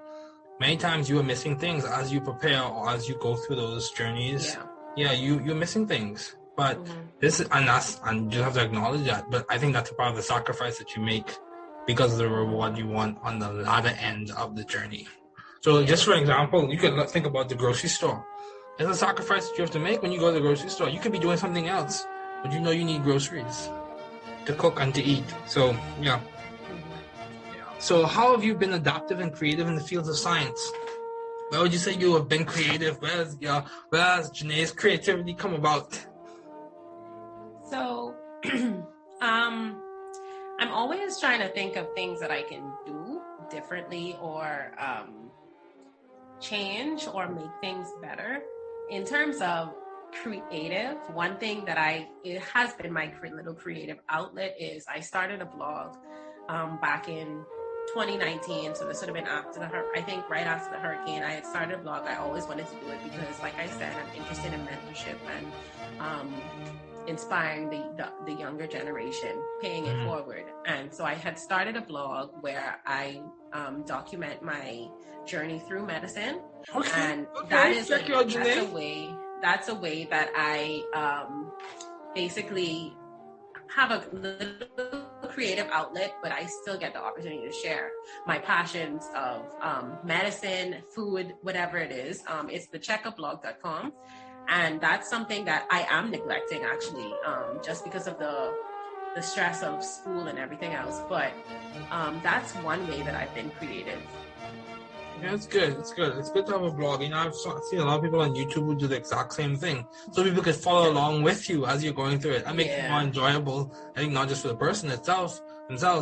many times you are missing things as you prepare or as you go through those journeys. Yeah, you're missing things. But and you have to acknowledge that. But I think that's a part of the sacrifice that you make because of the reward you want on the latter end of the journey. So just for example, you could think about the grocery store. There's a sacrifice that you have to make when you go to the grocery store. You could be doing something else, but you know you need groceries to cook and to eat. So, yeah. So how have you been adaptive and creative in the fields of science? Where would you say you have been creative? Where has Janae's creativity come about? So, I'm always trying to think of things that I can do differently, or change or make things better. In terms of creative, one thing that it has been my little creative outlet is I started a blog back in 2019, so this would have been right after the hurricane. I had started a blog. I always wanted to do it because, like I said, I'm interested in mentorship and inspiring the younger generation, paying it forward. And so I had started a blog where I document my journey through medicine. And that's a way that I basically have a little creative outlet, but I still get the opportunity to share my passions of medicine, food, whatever it is. It's thecheckuplog.com. And that's something that I am neglecting, actually, just because of the stress of school and everything else. But that's one way that I've been creative. Yeah, it's good. It's good. It's good to have a blog. You know, I've seen a lot of people on YouTube who do the exact same thing. So people could follow along with you as you're going through it and make it more enjoyable. I think not just for the person themselves,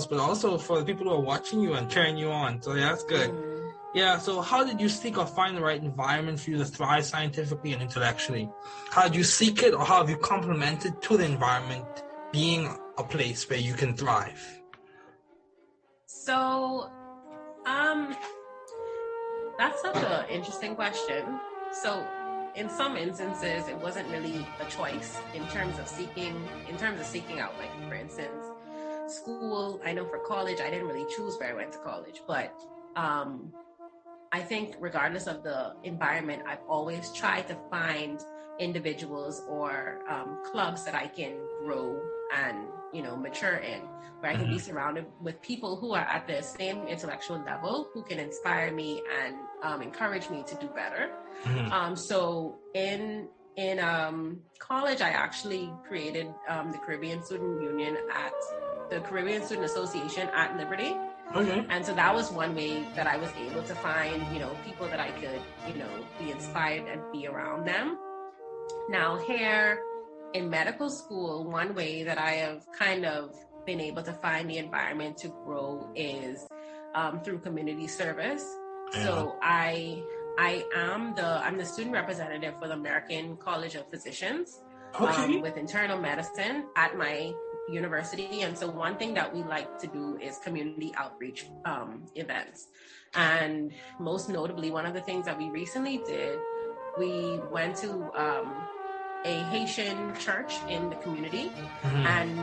but also for the people who are watching you and cheering you on. So yeah, that's good. Yeah, so how did you seek or find the right environment for you to thrive scientifically and intellectually? How did you seek it, or how have you complemented to the environment being a place where you can thrive? So, that's such an interesting question. So, in some instances, it wasn't really a choice in terms of seeking out, like, for instance, school. I know for college, I didn't really choose where I went to college, but I think regardless of the environment, I've always tried to find individuals or clubs that I can grow and, mature in, where I can be surrounded with people who are at the same intellectual level, who can inspire me and encourage me to do better. So in college, I actually created the Caribbean Student Union at the Caribbean Student Association at Liberty. Okay. And so that was one way that I was able to find, people that I could, be inspired and be around them. Now here in medical school, one way that I have kind of been able to find the environment to grow is through community service. Yeah. So I'm the student representative for the American College of Physicians with internal medicine at my university. And so one thing that we like to do is community outreach events. And most notably, one of the things that we recently did, we went to a Haitian church in the community, and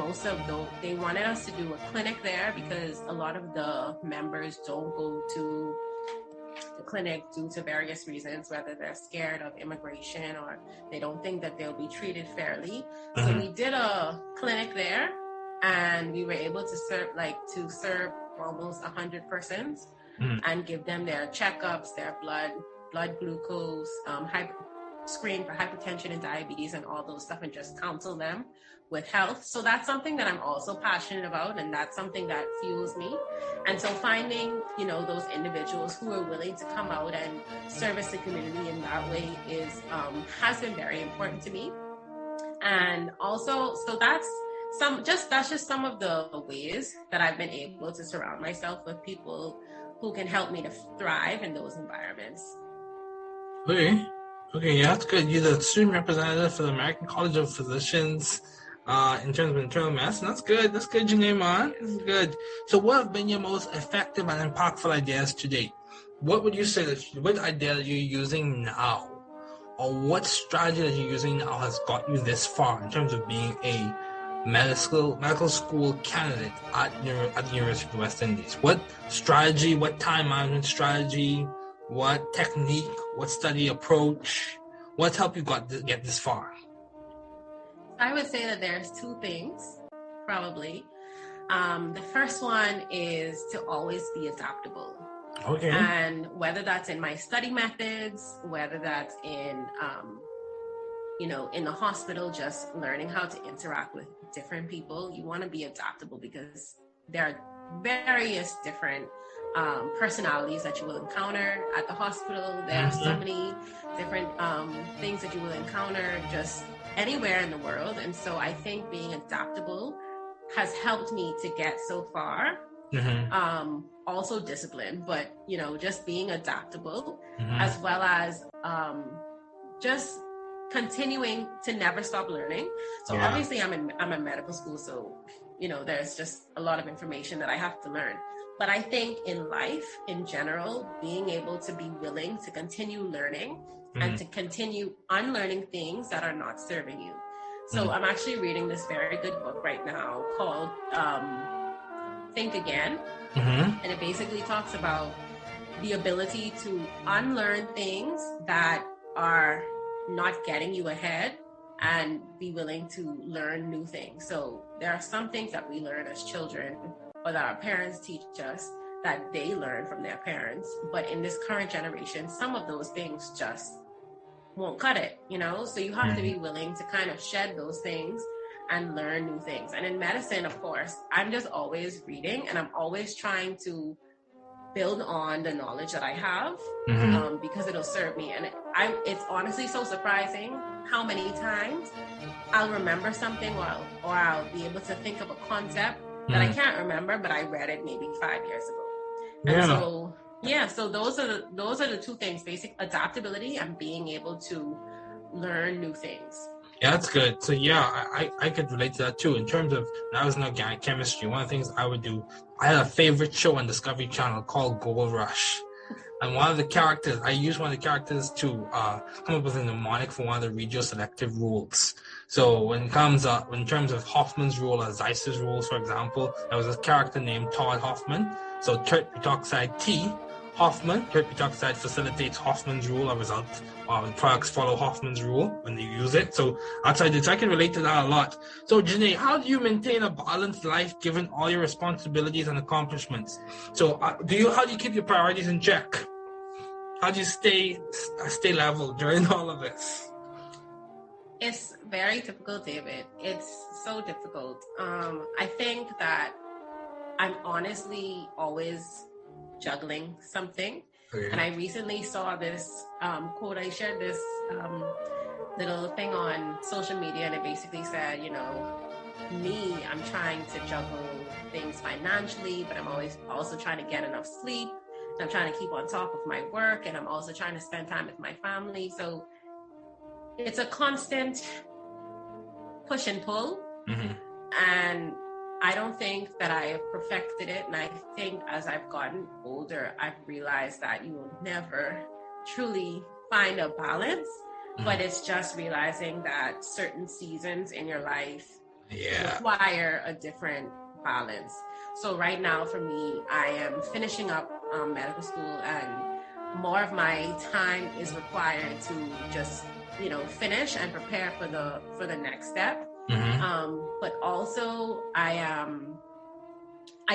they wanted us to do a clinic there because a lot of the members don't go to the clinic due to various reasons, whether they're scared of immigration or they don't think that they'll be treated fairly. So we did a clinic there, and we were able to serve almost 100 persons and give them their checkups, their blood glucose, screen for hypertension and diabetes and all those stuff, and just counsel them with health. So that's something that I'm also passionate about, and that's something that fuels me. And so finding, those individuals who are willing to come out and service the community in that way has been very important to me. And also, so that's just some of the ways that I've been able to surround myself with people who can help me to thrive in those environments. Okay, yeah, that's good. You're the student representative for the American College of Physicians in terms of internal medicine. That's good. That's good, Janayman. This is good. So what have been your most effective and impactful ideas to date? What would you say what idea that you're using now, or what strategy that you're using now has got you this far in terms of being a medical school candidate at the University of the West Indies? What strategy, what time management strategy, what technique, what study approach, what's helped you get this far? I would say that there's two things, probably. The first one is to always be adaptable. Okay. And whether that's in my study methods, whether that's in, in the hospital, just learning how to interact with different people, you want to be adaptable because there are various different personalities that you will encounter at the hospital. There are so many different things that you will encounter just anywhere in the world. And so I think being adaptable has helped me to get so far. Also discipline, but just being adaptable, as well as just continuing to never stop learning. So obviously I'm in medical school, so there's just a lot of information that I have to learn. But I think in life in general, being able to be willing to continue learning and to continue unlearning things that are not serving you. So I'm actually reading this very good book right now called Think Again. And it basically talks about the ability to unlearn things that are not getting you ahead and be willing to learn new things. So there are some things that we learn as children or that our parents teach us that they learn from their parents. But in this current generation, some of those things just won't cut it, So you have to be willing to kind of shed those things and learn new things. And in medicine, of course, I'm just always reading, and I'm always trying to build on the knowledge that I have because it'll serve me. And it's honestly so surprising how many times I'll remember something or I'll be able to think of a concept that I can't remember, but I read it maybe 5 years ago. And so those are the two things: basic adaptability and being able to learn new things. Yeah, that's good. So yeah, I could relate to that too. In terms of when I was in organic chemistry, one of the things I would do, I had a favorite show on Discovery Channel called Gold Rush. And one of the characters, I used one of the characters to come up with a mnemonic for one of the regioselective rules. So when terms of Hoffman's rule or Zeiss's rules, for example, there was a character named Todd Hoffman. So tert-butoxide T, Hoffman, tert-butoxide facilitates Hoffman's rule or result. The products follow Hoffman's rule when they use it. So that's how I did. So I can relate to that a lot. So Janae, how do you maintain a balanced life given all your responsibilities and accomplishments? So how do you keep your priorities in check? How do you stay level during all of this? It's very difficult, David. It's so difficult. I think that I'm honestly always juggling something. Okay. And I recently saw this quote. I shared this little thing on social media, and it basically said, I'm trying to juggle things financially, but I'm always also trying to get enough sleep. I'm trying to keep on top of my work, and I'm also trying to spend time with my family. So it's a constant push and pull. Mm-hmm. And I don't think that I have perfected it. And I think as I've gotten older, I've realized that you will never truly find a balance, but it's just realizing that certain seasons in your life require a different balance. So right now for me, I am finishing up medical school, and more of my time is required to just, finish and prepare for the next step. Mm-hmm. But also I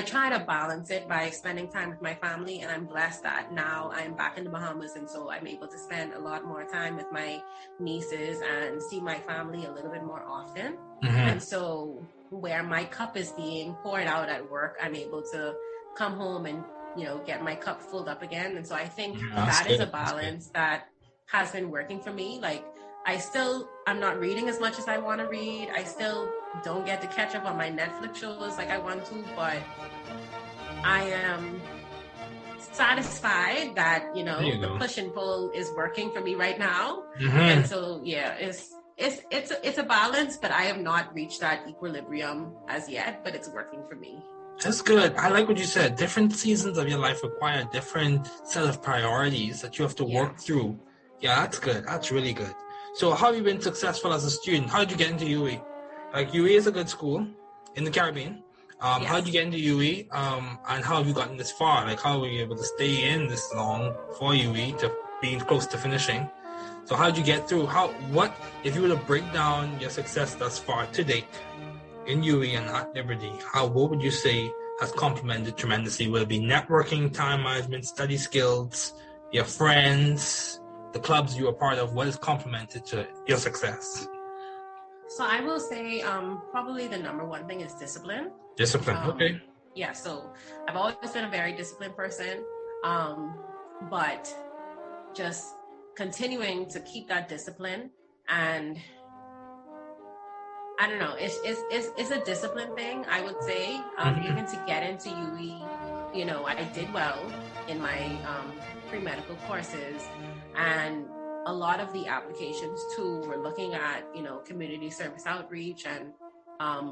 try to balance it by spending time with my family, and I'm blessed that now I'm back in the Bahamas, and so I'm able to spend a lot more time with my nieces and see my family a little bit more often. Mm-hmm. And so where my cup is being poured out at work, I'm able to come home and get my cup filled up again. And so I think that is a balance that has been working for me. Like I'm not reading as much as I want to read. I still don't get to catch up on my Netflix shows like I want to, but I am satisfied that, the push and pull is working for me right now. Mm-hmm. And so, it's a balance, but I have not reached that equilibrium as yet, but it's working for me. That's good. I like what you said. Different seasons of your life require a different set of priorities that you have to work through. Yeah, that's good. That's really good. So how have you been successful as a student? How did you get into UE? Like, UE is a good school in the Caribbean. How did you get into UE? And how have you gotten this far? Like, how were you able to stay in this long for UE to being close to finishing? So how did you get through? If you were to break down your success thus far to date in UE and at Liberty, what would you say has complemented tremendously? Will it be networking, time management, study skills, your friends, the clubs you are part of? What has complemented to your success? So I will say probably the number one thing is discipline. Discipline, okay. Yeah, so I've always been a very disciplined person, but just continuing to keep that discipline, and I don't know, it's a discipline thing, I would say. Even to get into UE, I did well in my pre-medical courses, and a lot of the applications too were looking at, community service outreach and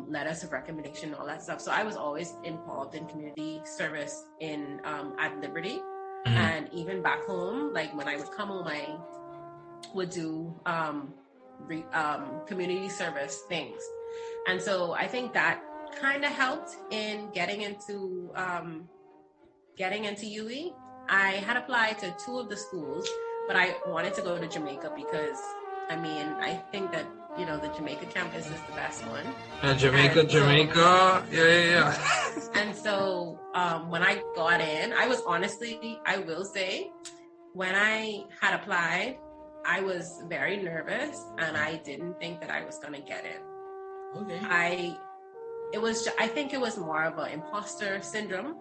letters of recommendation, all that stuff. So I was always involved in community service at Liberty. Mm-hmm. And even back home, like when I would come home, I would do community service things. And so I think that kind of helped in getting into UE. I had applied to 2 of the schools, but I wanted to go to Jamaica because, I think that, the Jamaica campus is the best one. Jamaica. Yeah. And so when I got in, I was honestly, I will say, when I had applied, I was very nervous and I didn't think that I was going to get in. Okay. I think it was more of an imposter syndrome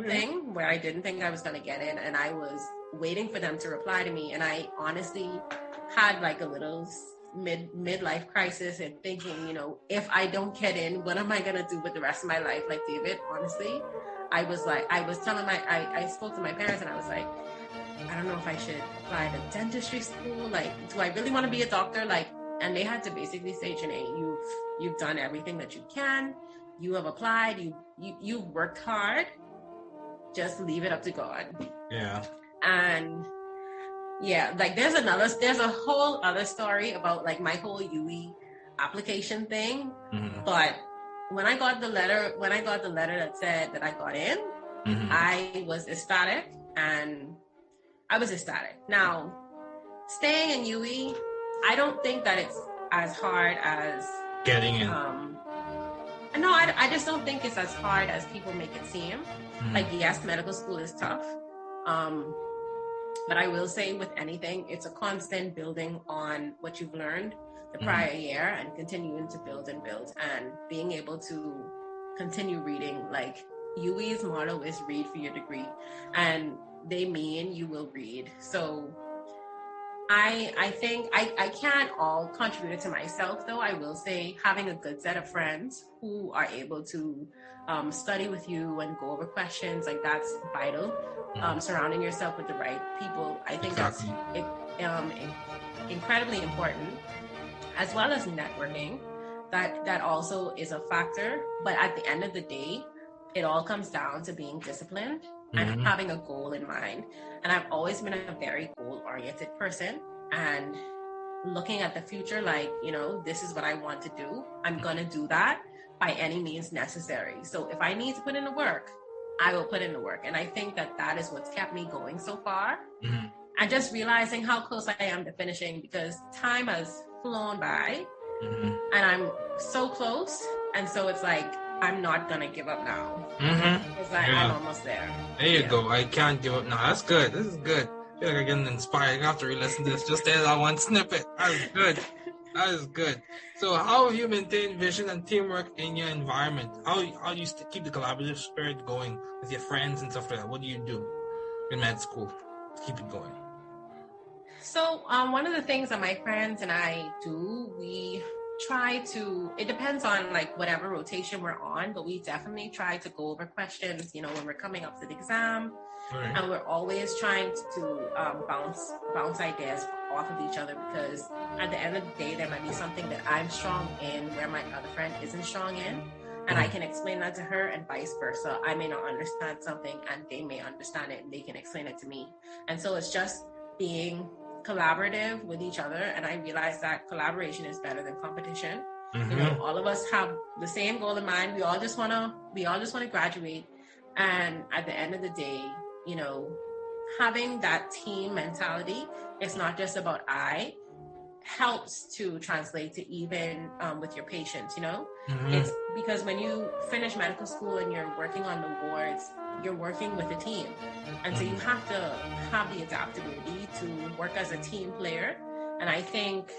thing where I didn't think I was going to get in, and I was waiting for them to reply to me. And I honestly had like a little midlife crisis and thinking, if I don't get in, what am I going to do with the rest of my life? Like, David, honestly, I spoke to my parents and I was like, I don't know if I should apply to dentistry school. Like, do I really want to be a doctor? Like, And they had to basically say, Janae, you've done everything that you can. You have applied. You've worked hard. Just leave it up to God. Yeah. And yeah, like there's a whole other story about like my whole UE application thing. Mm-hmm. But when I got the letter that said that I got in, mm-hmm. I was ecstatic. Now, staying in UE, I don't think that it's as hard as getting in. No, I just don't think it's as hard as people make it seem. Mm-hmm. Like, yes, medical school is tough. But I will say with anything, it's a constant building on what you've learned the prior year and continuing to build and being able to continue reading. Like, UE's motto is read for your degree, and they mean you will read. So I think I can't all contribute it to myself, though. I will say having a good set of friends who are able to study with you and go over questions, like that's vital. Surrounding yourself with the right people, I think that's incredibly important, as well as networking. That also is a factor. But at the end of the day, it all comes down to being disciplined and having a goal in mind. And I've always been a very goal-oriented person, and looking at the future, like, this is what I want to do. I'm going to do that by any means necessary. So if I need to put in the work, I will put in the work. And I think that is what's kept me going so far. And just realizing how close I am to finishing, because time has flown by and I'm so close. And so it's like, I'm not going to give up now. It's like, I'm almost there. There you go. I can't give up now. That's good. This is good. I feel like I'm getting inspired. I have to re-listen to this just as I one snippet. That is good. That is good. So how have you maintained vision and teamwork in your environment? How do you keep the collaborative spirit going with your friends and stuff like that? What do you do in med school to keep it going? So one of the things that my friends and I do, we try to, it depends on like whatever rotation we're on, but we definitely try to go over questions, when we're coming up to the exam. Right. And we're always trying to bounce ideas off of each other, because at the end of the day, there might be something that I'm strong in where my other friend isn't strong in. And I can explain that to her, and vice versa. I may not understand something and they may understand it and they can explain it to me. And so it's just being collaborative with each other. And I realize that collaboration is better than competition. All of us have the same goal in mind. We all just want to graduate. And at the end of the day, having that team mentality, it's not just about I, helps to translate to even with your patients, It's because when you finish medical school and you're working on the wards, you're working with a team. And so you have to have the adaptability to work as a team player. And I think,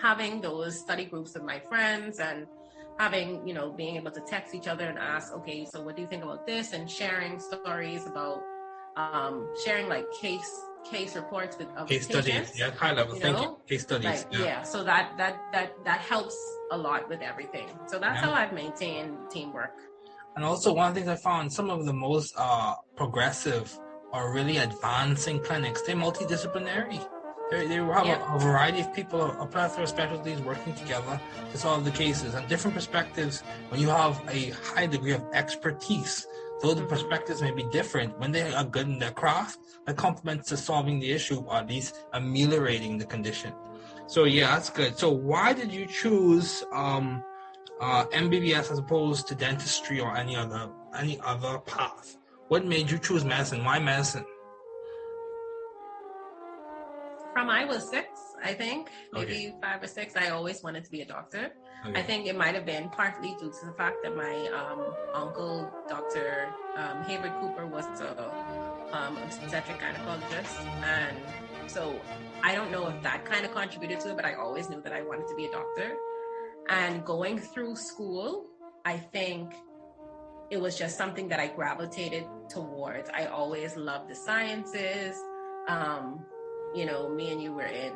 having those study groups with my friends and having, being able to text each other and ask, okay, so what do you think about this? And sharing stories about, sharing like case reports with case patients, studies, high level thinking, case studies. Like, so that helps a lot with everything. So that's how I've maintained teamwork. And also, one of the things I found, some of the most progressive or really advancing clinics, they're multidisciplinary. They have a variety of people, a plethora of specialties working together to solve the cases and different perspectives. When you have a high degree of expertise, though the perspectives may be different, when they are good in their craft, that complements to solving the issue, or at least ameliorating the condition. So that's good. So why did you choose MBBS as opposed to dentistry or any other path? What made you choose medicine? Why medicine? From I was 6, I think, maybe 5 or 6, I always wanted to be a doctor. Okay. I think it might have been partly due to the fact that my uncle, Dr. Hayward Cooper, was an obstetric gynecologist. And so I don't know if that kind of contributed to it, but I always knew that I wanted to be a doctor. And going through school, I think it was just something that I gravitated towards. I always loved the sciences. Me and you were in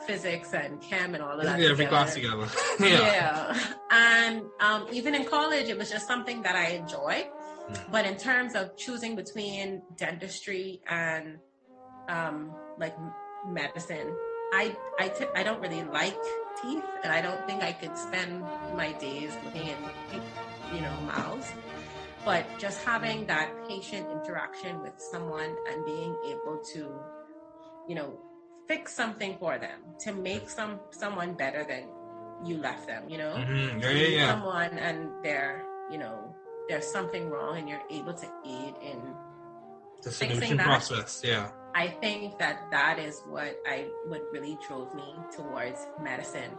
physics and chem and all of that. Every class together. And even in college, it was just something that I enjoyed. But in terms of choosing between dentistry and like medicine, I don't really like teeth, and I don't think I could spend my days looking at mouths. But just having that patient interaction with someone and being able to, fix something for them, to make someone better than you left them, Mm-hmm. Someone and there's something wrong, and you're able to aid in the solution process. Yeah. I think that is what really drove me towards medicine.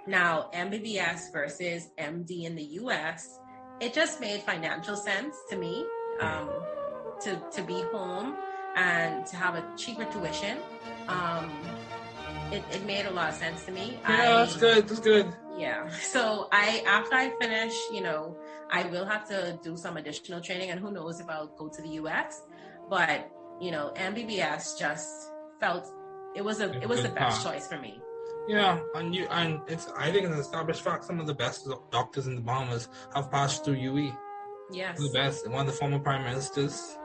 Now, MBBS versus MD in the US, it just made financial sense to me, to be home and to have a cheaper tuition. It made a lot of sense to me. Yeah, that's good. Yeah. So after I finish, I will have to do some additional training, and who knows if I'll go to the US, but MBBS just felt it was the best choice for me. Yeah, I think it's an established fact. Some of the best doctors in the Bahamas have passed through UE. Yes, the best. One of the former prime ministers,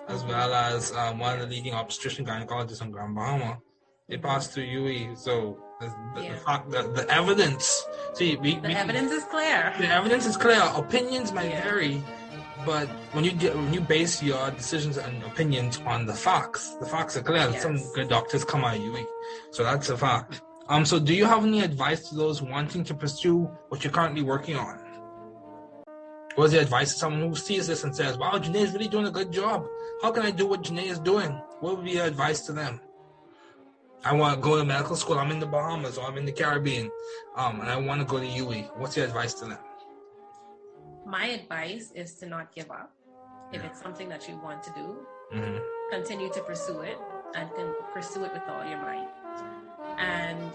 as well as one of the leading obstetrician gynecologists on Grand Bahama, they passed through UE. So the fact that the evidence, evidence is clear. The evidence is clear. Opinions might vary. But when you base your decisions and opinions on the facts are clear. Yes. Some good doctors come out of UE, so that's a fact. So do you have any advice to those wanting to pursue what you're currently working on? What is the advice to someone who sees this and says, "Wow, Janae is really doing a good job. How can I do what Janae is doing?" What would be your advice to them? I want to go to medical school. I'm in the Bahamas or I'm in the Caribbean, and I want to go to UE. What's your advice to them? My advice is to not give up. If it's something that you want to do, continue to pursue it, and can pursue it with all your might. And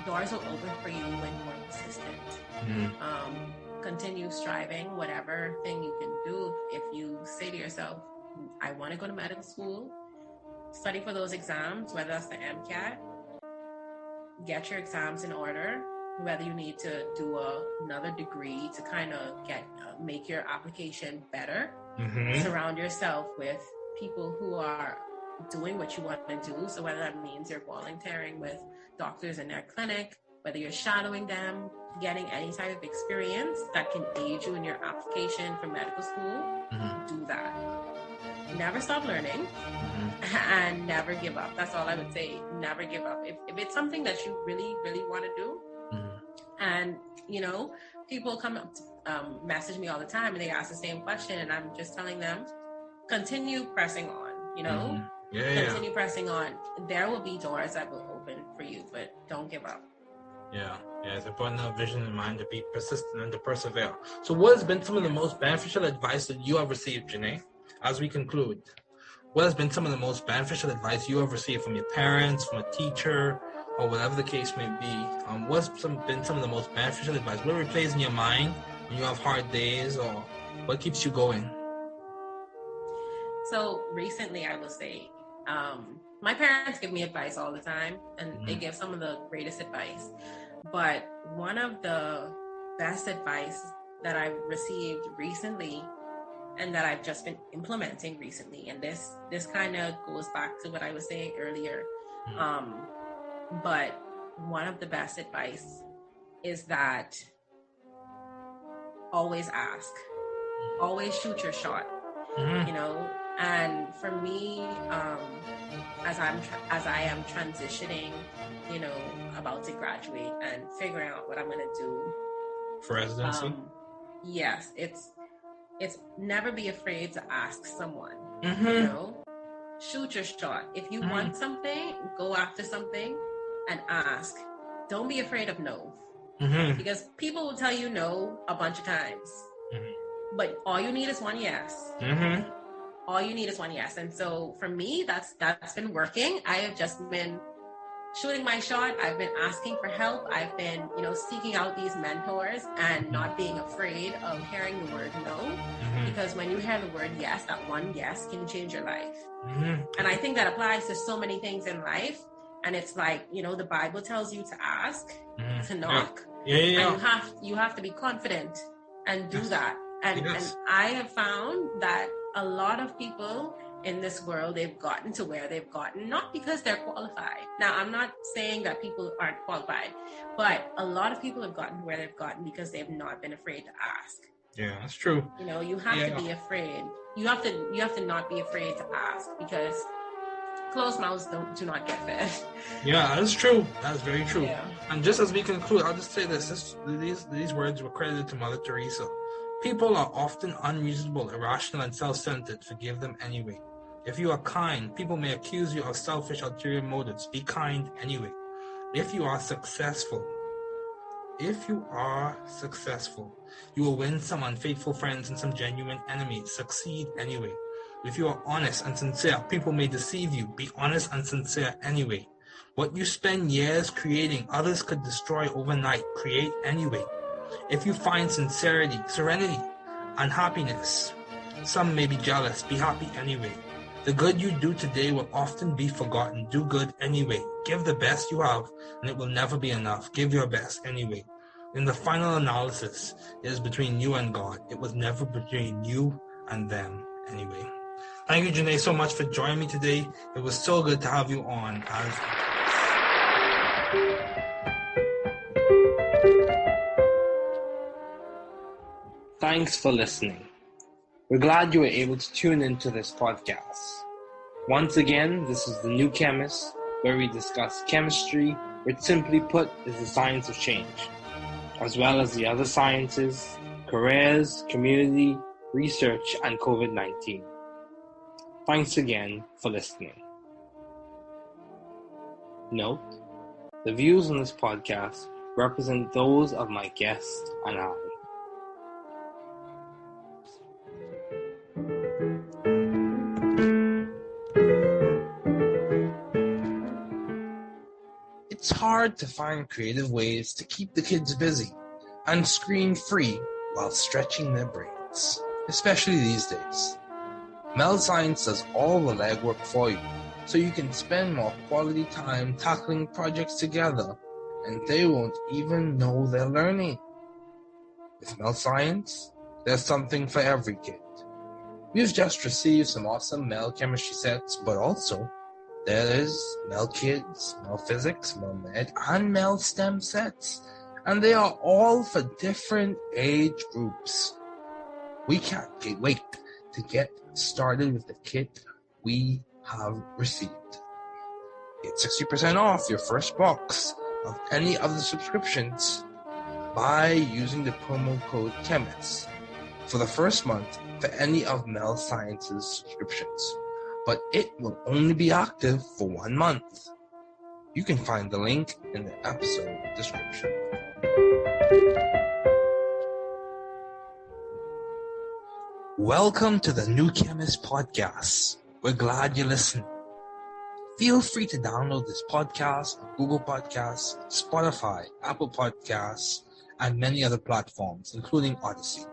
doors will open for you when you're persistent. Continue striving, whatever thing you can do. If you say to yourself, I want to go to medical school, study for those exams, whether that's the MCAT, get your exams in order. Whether you need to do another degree to kind of make your application better. Surround yourself with people who are doing what you want to do. So whether that means you're volunteering with doctors in their clinic, whether you're shadowing them, getting any type of experience that can aid you in your application for medical school, do that. Never stop learning and never give up. That's all I would say. Never give up. If it's something that you really, really want to do, and, people come up, message me all the time and they ask the same question, and I'm just telling them, continue pressing on, continue pressing on. There will be doors that will open for you, but don't give up. Yeah, it's important to have vision in mind, to be persistent and to persevere. So what has been some of the most beneficial advice that you have received, Janae, as we conclude? What has been some of the most beneficial advice you have received from your parents, from a teacher, or whatever the case may be? What's been some of the most beneficial advice? What replays in your mind when you have hard days, or what keeps you going? So recently, I will say, my parents give me advice all the time, and they give some of the greatest advice. But one of the best advice that I've received recently, and that I've just been implementing recently, and this kind of goes back to what I was saying earlier, but one of the best advice is that always ask, always shoot your shot, and for me, as I am transitioning, about to graduate and figuring out what I'm going to do for residency. Yes, it's never be afraid to ask someone, shoot your shot. If you want something, go after something and ask. Don't be afraid of no, because people will tell you no a bunch of times, but all you need is one yes. All you need is one yes. And so for me, that's been working. I have just been shooting my shot. I've been asking for help. I've been, seeking out these mentors and not being afraid of hearing the word no, because when you hear the word yes, that one yes can change your life. And I think that applies to so many things in life. And it's like, the Bible tells you to ask, to knock. And you have to be confident and do that. And I have found that a lot of people in this world they've gotten to where they've gotten, not because they're qualified. Now, I'm not saying that people aren't qualified, but a lot of people have gotten to where they've gotten because they've not been afraid to ask. Yeah, that's true. You know, you have to be afraid. You have to not be afraid to ask, because closed mouths do not get fed. Yeah, that's true. That's very true. Yeah. And just as we conclude, I'll just say these words were credited to Mother Teresa. People are often unreasonable, irrational, and self-centered. Forgive them anyway. If you are kind, people may accuse you of selfish, ulterior motives. Be kind anyway. If you are successful, you will win some unfaithful friends and some genuine enemies. Succeed anyway. If you are honest and sincere, people may deceive you. Be honest and sincere anyway. What you spend years creating, others could destroy overnight. Create anyway. If you find sincerity, serenity, and happiness, some may be jealous. Be happy anyway. The good you do today will often be forgotten. Do good anyway. Give the best you have, and it will never be enough. Give your best anyway. In the final analysis, it is between you and God. It was never between you and them anyway. Thank you, Janae, so much for joining me today. It was so good to have you on. Thanks for listening. We're glad you were able to tune into this podcast. Once again, this is The New Chemist, where we discuss chemistry, which simply put is the science of change, as well as the other sciences, careers, community, research, and COVID-19. Thanks again for listening. Note, the views on this podcast represent those of my guest and I. It's hard to find creative ways to keep the kids busy and screen-free while stretching their brains, especially these days. Mel Science does all the legwork for you, so you can spend more quality time tackling projects together, and they won't even know they're learning. With Mel Science, there's something for every kid. We've just received some awesome Mel Chemistry sets, but also there is Mel Kids, Mel Physics, Mel Med, and Mel STEM sets, and they are all for different age groups. We can't wait to get started with the kit we have received. Get 60% off your first box of any of the subscriptions by using the promo code CHEMIST for the first month for any of Mel Science's subscriptions, but it will only be active for 1 month. You can find the link in the episode description. Welcome to the New Chemist podcast. We're glad you listened. Feel free to download this podcast on Google Podcasts, Spotify, Apple Podcasts, and many other platforms, including Odyssey.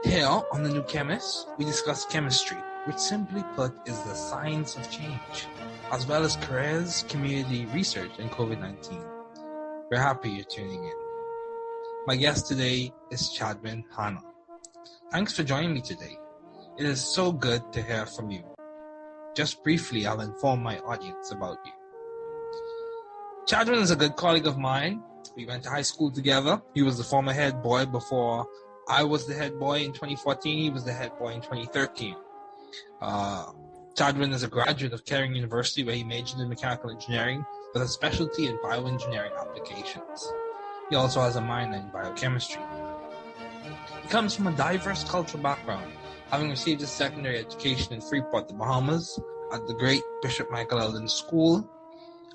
Here on The New Chemist, we discuss chemistry, which simply put is the science of change, as well as careers, community, research, and COVID-19. We're happy you're tuning in. My guest today is Chadwin Hanna. Thanks for joining me today. It is so good to hear from you. Just briefly, I'll inform my audience about you. Chadwin is a good colleague of mine. We went to high school together. He was the former head boy before I was the head boy in 2014. He was the head boy in 2013. Chadwin is a graduate of Kettering University, where he majored in mechanical engineering with a specialty in bioengineering applications. He also has a minor in biochemistry. He comes from a diverse cultural background, having received his secondary education in Freeport, the Bahamas, at the great Bishop Michael Eldon School,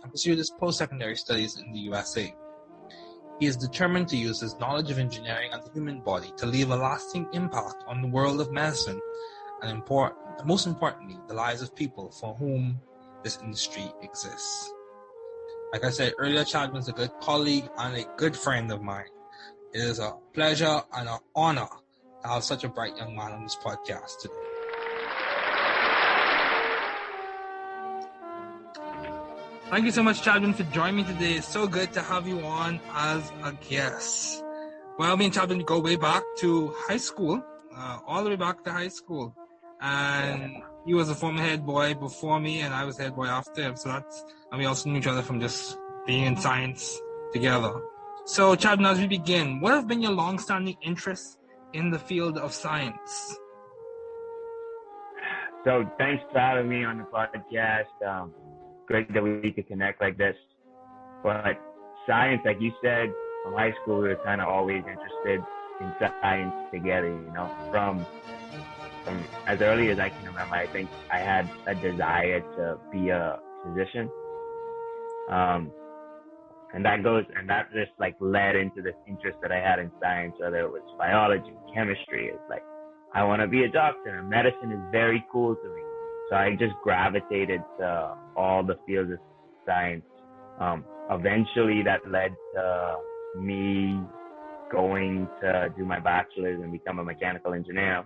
and pursued his post-secondary studies in the USA. He is determined to use his knowledge of engineering and the human body to leave a lasting impact on the world of medicine, and most importantly, the lives of people for whom this industry exists. Like I said earlier, Chadwin is a good colleague and a good friend of mine. It is a pleasure and an honor to have such a bright young man on this podcast today. Thank you so much, Chadwin, for joining me today. It's so good to have you on as a guest. Well, me and Chadwin go way back to high school, all the way back to high school. and he was a former head boy before me, and I was head boy after him. So and we also knew each other from just being in science together. So, Chadden, as we begin, what have been your long-standing interests in the field of science? So, thanks for having me on the podcast. Great that we could connect like this. But science, like you said, from high school, we were kind of always interested in science together, from as early as I can remember. I think I had a desire to be a physician. And that just like led into this interest that I had in science, whether it was biology, chemistry. It's like, I want to be a doctor, and medicine is very cool to me. So I just gravitated to all the fields of science. Eventually that led to me going to do my bachelor's and become a mechanical engineer.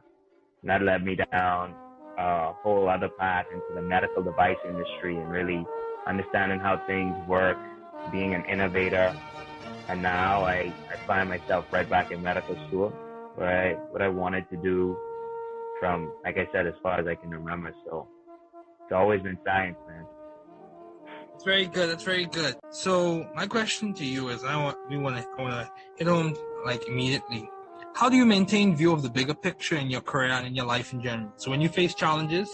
And that led me down a whole other path into the medical device industry and really understanding how things work, being an innovator. And now I find myself right back in medical school, where what I wanted to do from, like I said, as far as I can remember. So it's always been science, man. That's very good. That's very good. So my question to you is, I want to hit home like immediately. How do you maintain view of the bigger picture in your career and in your life in general? So when you face challenges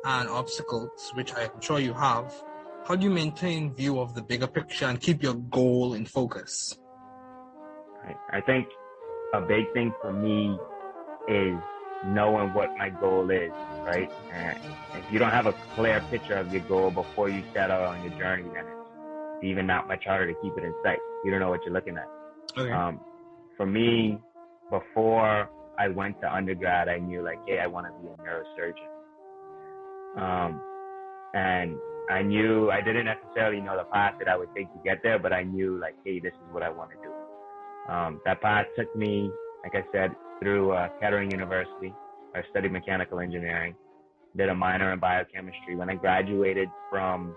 and obstacles, which I'm sure you have, how do you maintain view of the bigger picture and keep your goal in focus? I think a big thing for me is knowing what my goal is, right? And if you don't have a clear picture of your goal before you set out on your journey, then it's even not much harder to keep it in sight. You don't know what you're looking at. Okay. For me, before I went to undergrad, I knew like, hey, I want to be a neurosurgeon. And I knew I didn't necessarily know the path that I would take to get there, but I knew like, hey, this is what I want to do. That path took me, like I said, through Kettering University. I studied mechanical engineering, did a minor in biochemistry. When I graduated from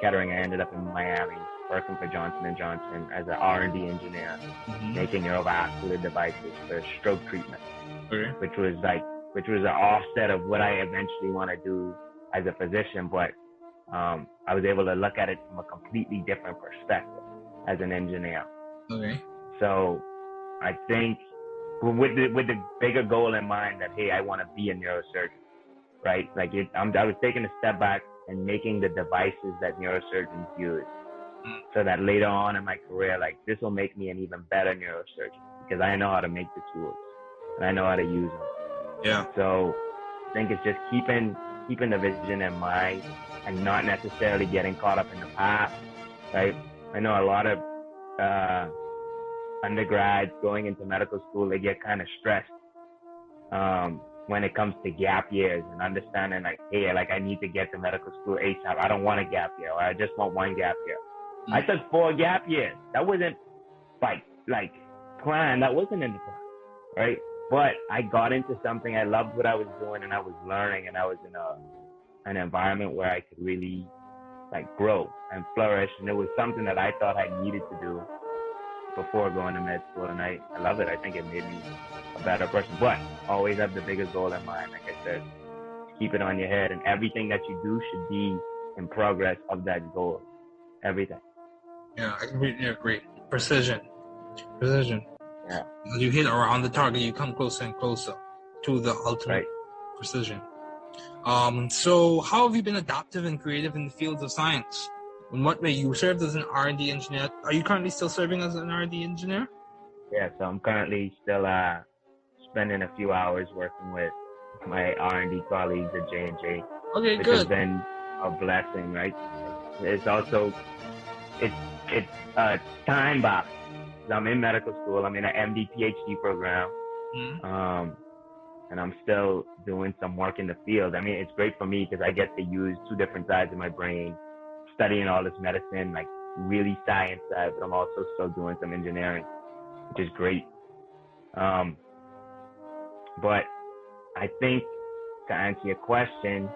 Kettering, I ended up in Miami working for Johnson & Johnson as an R&D engineer, making neurovascular devices for stroke treatment, which was an offset of what I eventually want to do as a physician, but I was able to look at it from a completely different perspective as an engineer. Okay. So I think with the bigger goal in mind that, hey, I want to be a neurosurgeon, right? Like I was taking a step back and making the devices that neurosurgeons use, so that later on in my career, like this will make me an even better neurosurgeon because I know how to make the tools and I know how to use them. Yeah. So I think it's just keeping the vision in mind and not necessarily getting caught up in the past, right? I know a lot of undergrads going into medical school, they get kind of stressed when it comes to gap years and understanding like, hey, like I need to get to medical school ASAP. I don't want a gap year, or I just want one gap year. I took 4 gap years. That wasn't like planned. That wasn't in the plan, right? But I got into something. I loved what I was doing, and I was learning, and I was in an environment where I could really like grow and flourish. And it was something that I thought I needed to do before going to med school, and I love it. I think it made me a better person. But always have the bigger goal in mind. Like I said, keep it on your head, and everything that you do should be in progress of that goal. Everything. Yeah, I completely agree. Precision. Yeah. As you hit around the target, you come closer and closer to the ultimate precision. So how have you been adaptive and creative in the fields of science? In what way? You served as an R&D engineer. Are you currently still serving as an R&D engineer? Yeah, so I'm currently still spending a few hours working with my R&D colleagues at J&J. Okay, which good. has been a blessing, right? It's also it's time box. I'm in medical school. I'm in an MD PhD program. And I'm still doing some work in the field. I mean, it's great for me because I get to use 2 different sides of my brain, studying all this medicine, like really science side, but I'm also still doing some engineering, which is great. But I think to answer your question,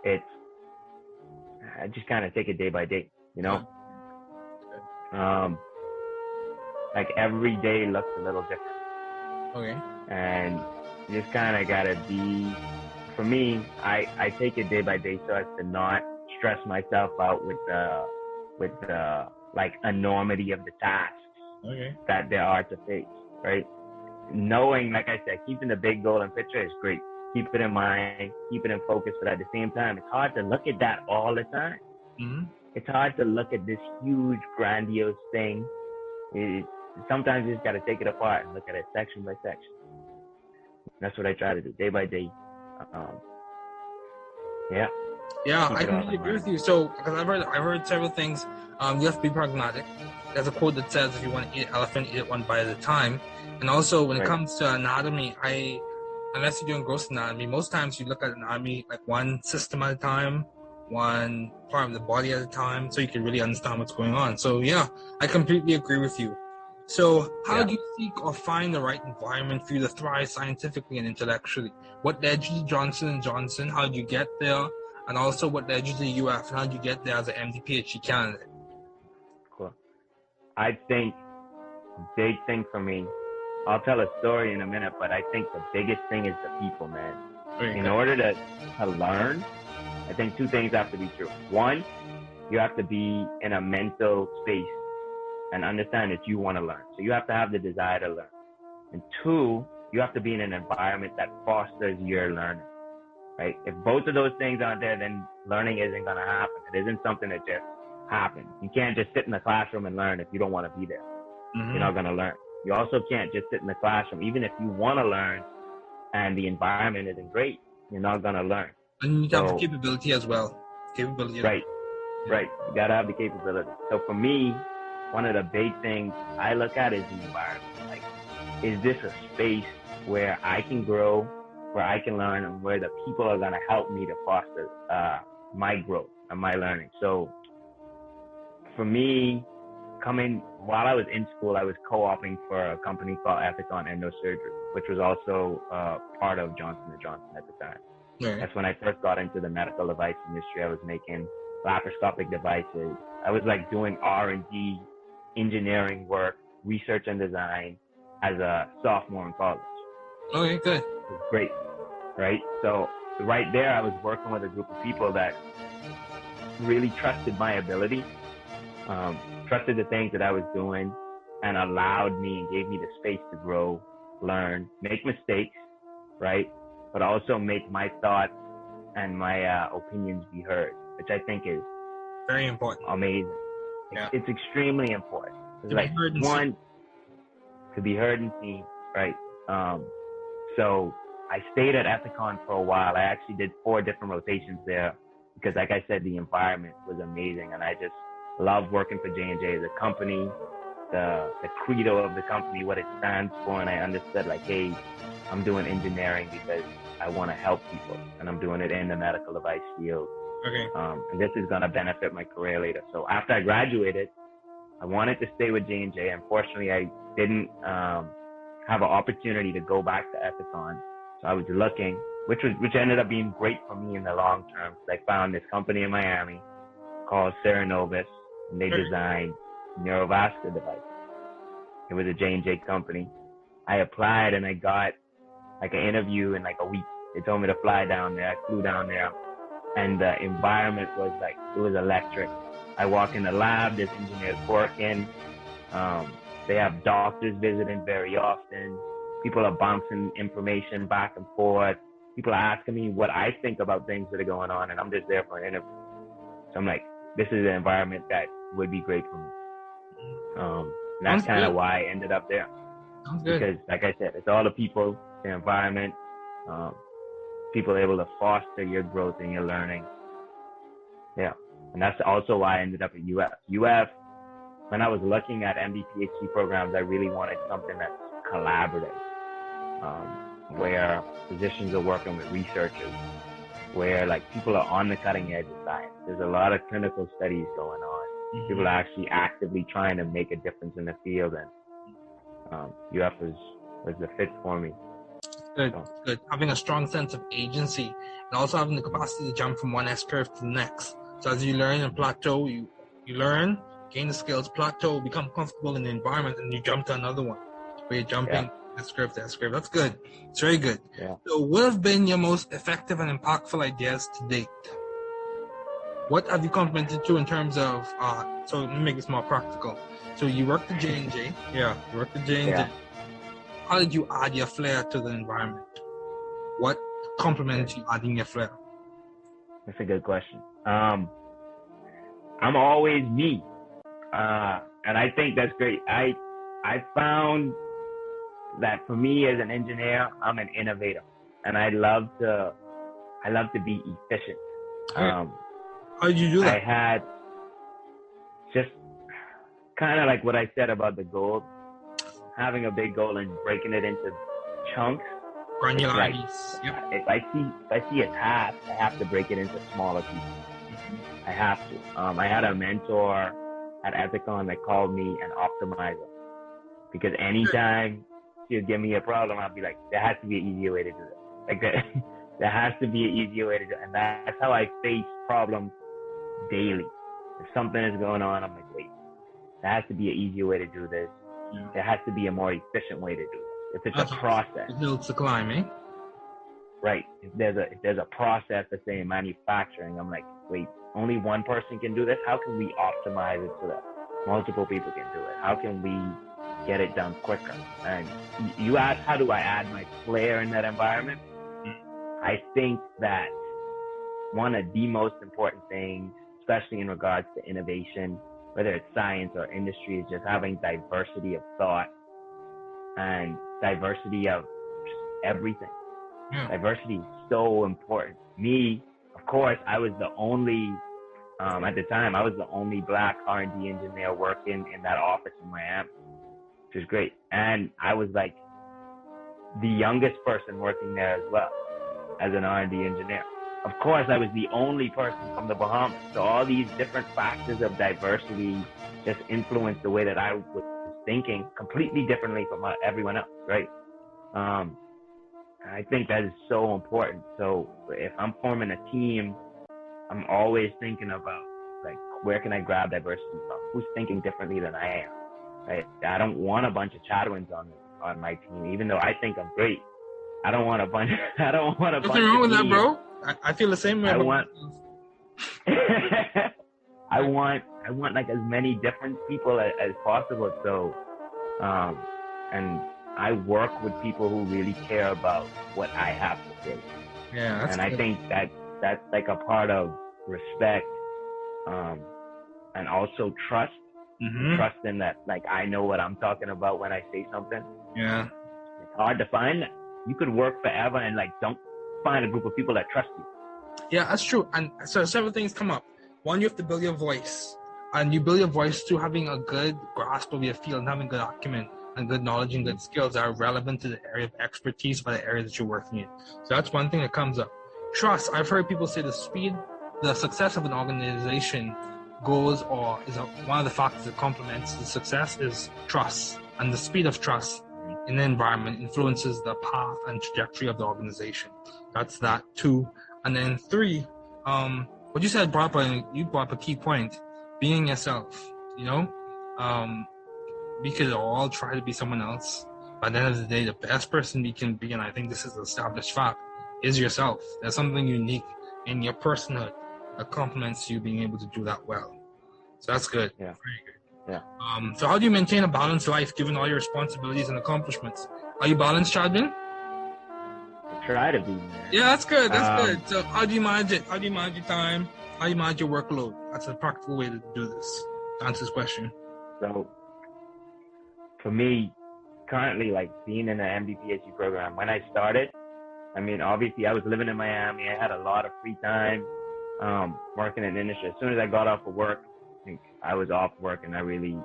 I just kind of take it day by day, you know? Like every day looks a little different. Okay. And, You just kind of gotta be. For me, I take it day by day so as to not stress myself out with the like enormity of the tasks that there are to face, right? Knowing, like I said, keeping the big goal and picture is great. Keep it in mind, keep it in focus, but at the same time, it's hard to look at that all the time. Mm-hmm. It's hard to look at this huge, grandiose thing. Sometimes you just got to take it apart and look at it section by section. That's what I try to do, day by day. Yeah, I completely agree with you. So, because I've heard several things. You have to be pragmatic. There's a quote that says, "If you want to eat an elephant, eat it one bite at a time." And also, when it comes to anatomy, unless you're doing gross anatomy, most times you look at anatomy like one system at a time, one part of the body at a time, so you can really understand what's going on. So, yeah, I completely agree with you. So, how do you seek or find the right environment for you to thrive scientifically and intellectually? What led you to Johnson & Johnson? How did you get there? And also, what led you to the UF? And how did you get there as an MD PhD candidate? Cool. I think a big thing for me, I'll tell a story in a minute, but I think the biggest thing is the people, man. In order to learn, I think two things have to be true. One, you have to be in a mental space and understand that you want to learn. So you have to have the desire to learn. And two, you have to be in an environment that fosters your learning, right? If both of those things aren't there, then learning isn't going to happen. It isn't something that just happens. You can't just sit in the classroom and learn if you don't want to be there. Mm-hmm. You're not going to learn. You also can't just sit in the classroom, even if you want to learn and the environment isn't great, you're not going to learn. And you have the capability as well. Right. You got to have the capability. So for me, one of the big things I look at is the environment. Like, is this a space where I can grow, where I can learn, and where the people are going to help me to foster my growth and my learning? So for me, while I was in school, I was co-oping for a company called Ethicon Endosurgery, which was also part of Johnson & Johnson at the time. Right. That's when I first got into the medical device industry. I was making laparoscopic devices. I was like doing R&D, engineering work, research and design as a sophomore in college. Okay, good. It was great, right? So right there, I was working with a group of people that really trusted my ability, trusted the things that I was doing, and allowed me and gave me the space to grow, learn, make mistakes, right? But also make my thoughts and my opinions be heard, which I think is very important. Amazing. Yeah. It's extremely important. It's like one, to be heard and seen, right? So I stayed at Ethicon for a while. I actually did 4 different rotations there because, like I said, the environment was amazing, and I just love working for J&J as a company, the credo of the company, what it stands for, and I understood, like, hey, I'm doing engineering because I want to help people, and I'm doing it in the medical device field. Okay. And this is going to benefit my career later. So after I graduated, I wanted to stay with J&J. Unfortunately, I didn't have an opportunity to go back to Ethicon. So I was looking, which ended up being great for me in the long term. I found this company in Miami called Cerenovis, and they designed neurovascular devices. It was a J&J company. I applied and I got like an interview in like a week. They told me to fly down there. I flew down there, and the environment was like, it was electric. I walk in the lab, there's engineers working. They have doctors visiting very often. People are bouncing information back and forth. People are asking me what I think about things that are going on, and I'm just there for an interview. So I'm like, this is an environment that would be great for me. And that's kind of why I ended up there. Sounds good. Because, like I said, it's all the people, the environment, people able to foster your growth and your learning. Yeah. And that's also why I ended up at UF. UF, when I was looking at MD PhD programs, I really wanted something that's collaborative, where physicians are working with researchers, where like people are on the cutting edge of science. There's a lot of clinical studies going on. Mm-hmm. People are actually actively trying to make a difference in the field, and UF was the fit for me. Good. Having a strong sense of agency and also having the capacity to jump from one S-curve to the next. So as you learn and plateau, you learn, gain the skills, plateau, become comfortable in the environment, and you jump to another one where you're jumping That's great. That's great. That's good. It's very good. Yeah. So what have been your most effective and impactful ideas to date? What have you complemented to in terms of, so let me make this more practical. So you worked at J&J. Yeah, you worked at J&J. Yeah. How did you add your flair to the environment? What complements you adding your flair? That's a good question. I'm always me. And I think that's great. I found that for me as an engineer, I'm an innovator, and I love to be efficient. How did you do that? I had just kind of like what I said about the goal, having a big goal and breaking it into chunks. Granularities. Like, if I see a task, I have to break it into smaller pieces. Mm-hmm. I have to. I had a mentor at Ethicon that called me an optimizer, because anytime she would give me a problem, I'd be like, there has to be an easier way to do this. Like that, there has to be an easier way to do it. And that's how I face problems daily. If something is going on, I'm like, wait, there has to be an easier way to do this. Yeah. There has to be a more efficient way to do this. If it's a process. The hill to climb, eh? Right. If there's a process, let's say in manufacturing, I'm like, wait, only one person can do this? How can we optimize it so that multiple people can do it? How can we get it done quicker? And you ask, how do I add my flair in that environment? I think that one of the most important things, especially in regards to innovation, whether it's science or industry, is just having diversity of thought and diversity of just everything. Yeah. Diversity is so important. Me, of course, I was the only, at the time, I was the only black R&D engineer working in that office in Miami, which is great. And I was like the youngest person working there as well as an R&D engineer. Of course, I was the only person from the Bahamas. So all these different factors of diversity just influenced the way that I was thinking completely differently from everyone else, right? I think that is so important. So if I'm forming a team, I'm always thinking about, like, where can I grab diversity from? Who's thinking differently than I am? Right? I don't want a bunch of Chadwins on my team, even though I think I'm great. I don't want a bunch. Nothing wrong with that, bro. I feel the same way. I want like as many different people as possible. So, and I work with people who really care about what I have to say. Yeah, that's and good. I think that's like a part of respect, and also trust. Mm-hmm. Trust in that, like, I know what I'm talking about when I say something. Yeah, it's hard to find. You could work forever and like don't find a group of people that trust you. Yeah, that's true. And so several things come up. One, you have to build your voice, and you build your voice through having a good grasp of your field and having good acumen and good knowledge and good skills that are relevant to the area of expertise or the area that you're working in. So that's one thing that comes up. Trust. I've heard people say the success of an organization goes or is one of the factors that complements the success is trust, and the speed of trust in the environment influences the path and trajectory of the organization. That's that. 2. And then 3, what you said you brought up a key point, being yourself, you know? We could all try to be someone else, but at the end of the day, the best person we can be, and I think this is an established fact, is yourself. There's something unique in your personhood that complements you being able to do that well. So that's good. Yeah. Very good. Yeah. So how do you maintain a balanced life given all your responsibilities and accomplishments? Are you balanced, Chadwin? I try to be, man. Yeah, that's good. That's good. So how do you manage it? How do you manage your time? How do you manage your workload? That's a practical way to do this. To answer this question. So for me, currently, like, being in the MD PhD program, when I started, I mean, obviously I was living in Miami. I had a lot of free time, working in industry. As soon as I got off of work, I think I was off work and I really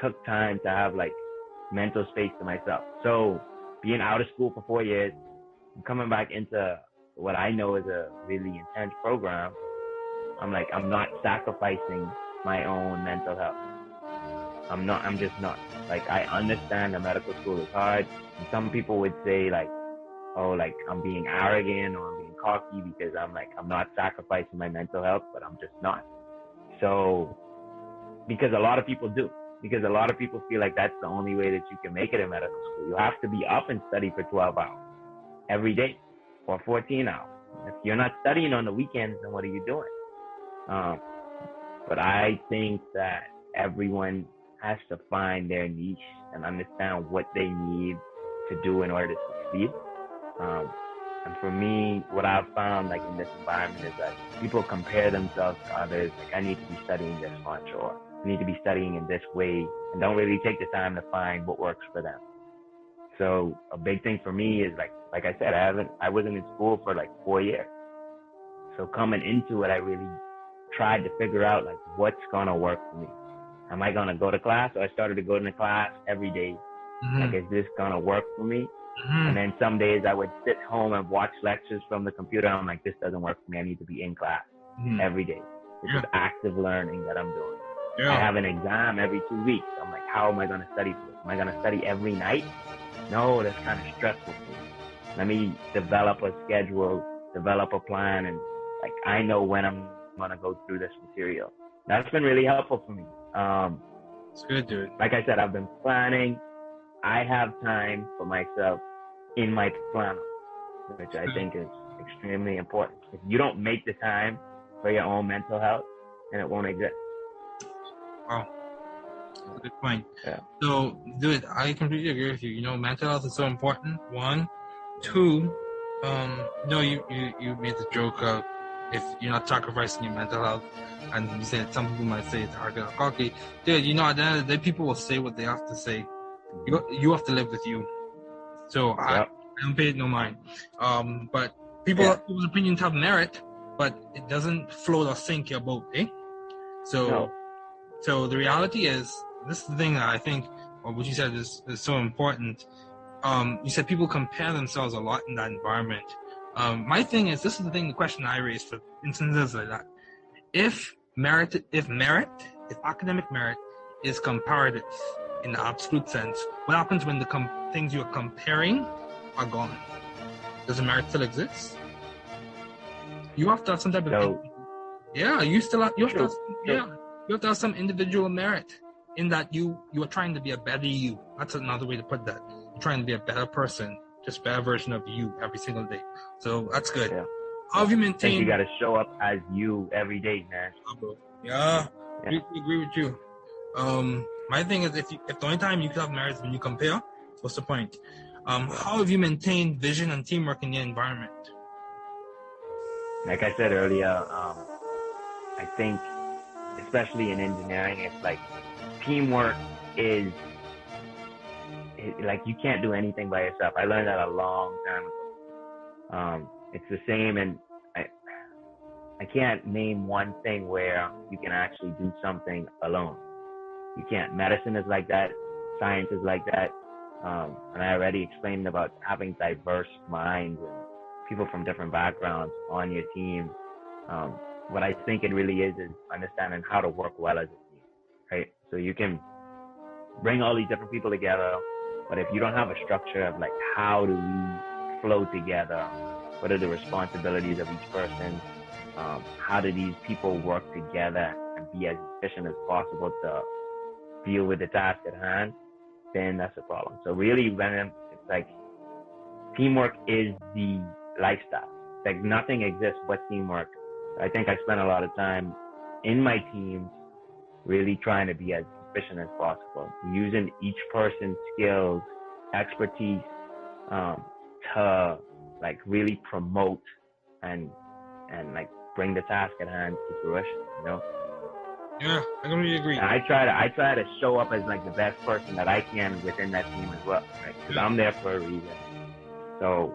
took time to have like mental space to myself. So being out of school for 4 years, coming back into what I know is a really intense program, I'm not sacrificing my own mental health. I'm just not. Like, I understand that medical school is hard. And some people would say like, oh, like I'm being arrogant or I'm being cocky because I'm not sacrificing my mental health, but I'm just not. So, because a lot of people do. because a lot of people feel like that's the only way that you can make it in medical school. You have to be up and study for 12 hours every day or 14 hours. If you're not studying on the weekends, then what are you doing? But I think that everyone has to find their niche and understand what they need to do in order to succeed. And for me, what I've found, like in this environment, is that people compare themselves to others. Like, I need to be studying this much, or I need to be studying in this way, and don't really take the time to find what works for them. So a big thing for me is like I said, I wasn't in school for like 4 years. So coming into it, I really tried to figure out like what's gonna work for me. Am I gonna go to class? So I started to go to class every day. Like, is this gonna work for me? And then some days I would sit home and watch lectures from the computer. I'm like, this doesn't work for me. I need to be in class every day. This is active learning that I'm doing. I have an exam every 2 weeks. I'm like, how am I going to study for this? Am I going to study every night? No, that's kind of stressful for me. Let me develop a schedule, develop a plan, and like, I know when I'm going to go through this material. That's been really helpful for me. It's good, dude. Like I said, I've been planning. I have time for myself in my planner, which I think is extremely important. If you don't make the time for your own mental health, then it won't exist. Wow. That's a good point. Yeah. So, dude, I completely agree with you. You know, mental health is so important. 1, 2, you made the joke of if you're not sacrificing your mental health, and you said some people might say it's cocky. Dude, you know, at the end of the day, people will say what they have to say. You have to live with you. So I don't pay it no mind. But people's opinions have merit, but it doesn't float or sink your boat, eh? So the reality is, this is the thing that I think, or what you said is so important. You said people compare themselves a lot in that environment. My thing is, this is the question I raised for instances like that. If academic merit is comparative in the absolute sense, what happens when the things you're comparing are gone? Does the merit still exist? You have to have some type of you have to have some individual merit in that you are trying to be a better you. That's another way to put that. You're trying to be a better person, just a better version of you every single day. So that's good. Yeah. How have you maintained? You got to show up as you every day, man. Yeah. We agree with you. My thing is, if the only time you can have merit is when you compare, what's the point? How have you maintained vision and teamwork in your environment? Like I said earlier, I think, especially in engineering, it's like teamwork is like you can't do anything by yourself. I learned that a long time ago. It's the same, and I can't name one thing where you can actually do something alone. You can't. Medicine is like that. Science is like that. And I already explained about having diverse minds and people from different backgrounds on your team. What I think it really is understanding how to work well as a team, right? So you can bring all these different people together, but if you don't have a structure of like, how do we flow together? What are the responsibilities of each person? How do these people work together and be as efficient as possible to deal with the task at hand? Then that's a problem. So really, when it's like teamwork is the lifestyle. Like nothing exists but teamwork. I think I spent a lot of time in my teams really trying to be as efficient as possible, using each person's skills, expertise, to like really promote and like bring the task at hand to fruition, you know? Yeah, I completely agree. And I try to show up as like the best person that I can within that team as well, right? Because I'm there for a reason. So,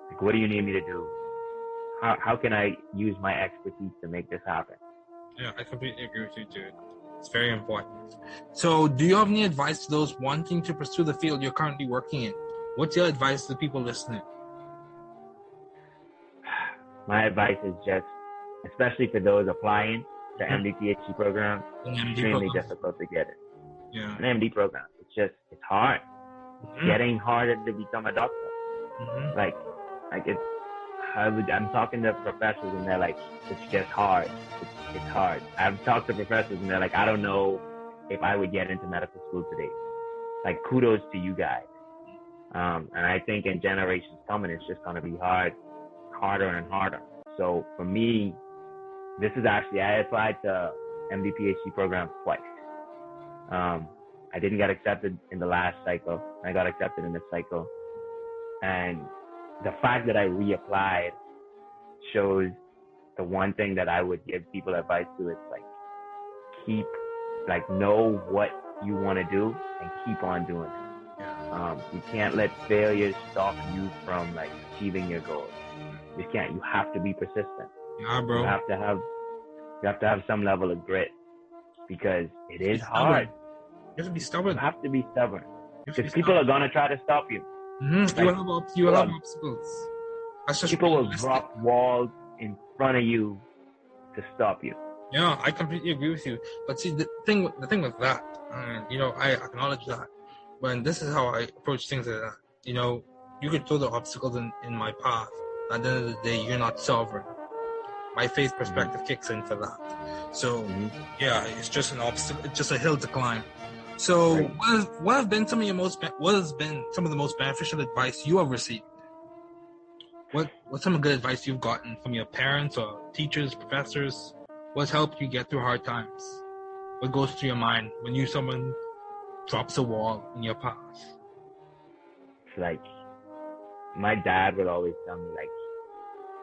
like, what do you need me to do? How can I use my expertise to make this happen? Yeah, I completely agree with you, dude. It's very important. So, do you have any advice to those wanting to pursue the field you're currently working in? What's your advice to people listening? My advice is just, especially for those applying to MD PhD programs, extremely difficult to get it. Yeah. An MD program, it's hard. It's getting harder to become a doctor. Like I'm talking to professors and they're like, it's just hard. It's hard. I've talked to professors and they're like, I don't know if I would get into medical school today. Like, kudos to you guys. And I think in generations coming, it's just going to be harder and harder. So for me, this is actually, I applied to MD PhD program twice. I didn't get accepted in the last cycle. I got accepted in this cycle. And the fact that I reapplied shows the one thing that I would give people advice to is know what you want to do and keep on doing it. You can't let failures stop you from achieving your goals. You can't. You have to be persistent. Yeah, bro. You have to have some level of grit because it is hard. You have to be stubborn. You have to be stubborn because people are gonna try to stop you. Mm-hmm. You will have obstacles. People will drop walls in front of you to stop you. Yeah, I completely agree with you. But see, the thing with that, I acknowledge that. When this is how I approach things like that, you could throw the obstacles in my path. At the end of the day, you're not sovereign. My faith perspective kicks in for that. So, yeah, it's just an obstacle. It's just a hill to climb. So, what have been some of the most beneficial advice you have received? What's some good advice you've gotten from your parents or teachers, professors? What's helped you get through hard times? What goes through your mind when someone drops a wall in your path? It's my dad would always tell me,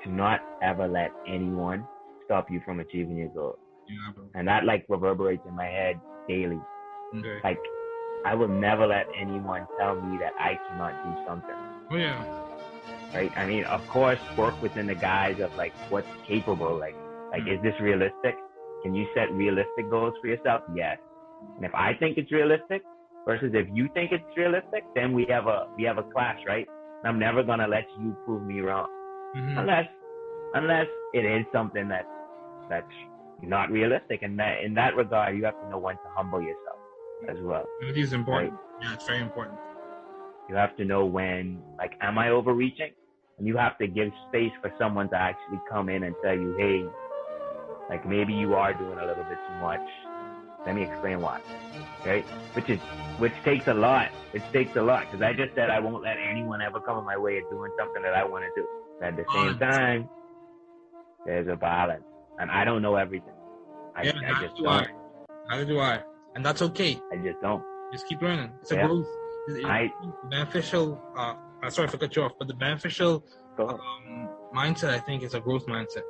to not ever let anyone stop you from achieving your goals. Yeah, bro. And that reverberates in my head daily. Okay. I will never let anyone tell me that I cannot do something. Oh yeah. Right? I mean, of course, work within the guise of what's capable. Is this realistic? Can you set realistic goals for yourself? Yes. And if I think it's realistic versus if you think it's realistic, then we have a clash, right? And I'm never gonna let you prove me wrong. Mm-hmm. Unless it is something that's not realistic. And that in that regard, you have to know when to humble yourself as well. It is important. Right? Yeah, it's very important. You have to know when, am I overreaching? And you have to give space for someone to actually come in and tell you, hey, maybe you are doing a little bit too much. Let me explain why. Okay? Which takes a lot. It takes a lot because I just said I won't let anyone ever come in my way of doing something that I want to do. At the same time, there's a balance, and I don't know everything. I just don't. Neither do I, and that's okay. I just don't. Just keep learning. It's a growth. Beneficial. Sorry for cut you off, but the beneficial mindset, I think, is a growth mindset.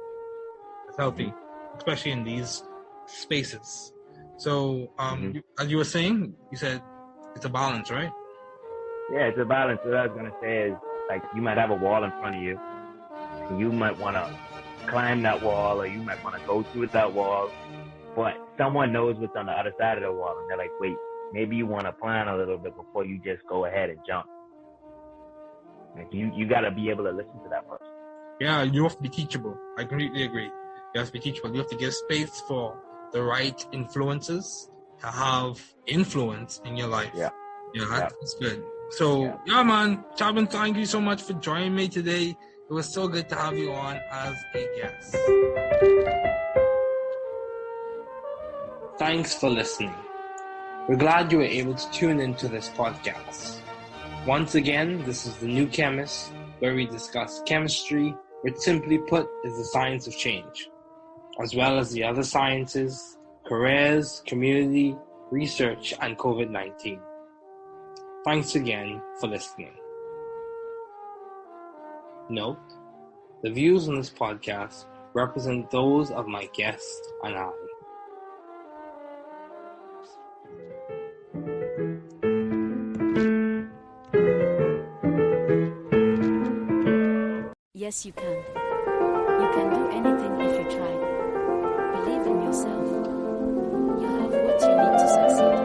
It's healthy, especially in these spaces. So, as you were saying, you said it's a balance, right? Yeah, it's a balance. What I was gonna say is, you might have a wall in front of you. You might want to climb that wall, or you might want to go through that wall. But someone knows what's on the other side of the wall, and they're like, wait, maybe you want to plan a little bit before you just go ahead and jump. You got to be able to listen to that person. Yeah, you have to be teachable. I completely agree. You have to be teachable. You have to give space for the right influences to have influence in your life. Yeah, that's good. So, man, Chabin, thank you so much for joining me today. It was so good to have you on as a guest. Thanks for listening. We're glad you were able to tune into this podcast. Once again, this is The New Chemist, where we discuss chemistry, which simply put is the science of change, as well as the other sciences, careers, community, research, and COVID-19. Thanks again for listening. Note, the views on this podcast represent those of my guest and I. Yes, you can. You can do anything if you try. Believe in yourself. You have what you need to succeed.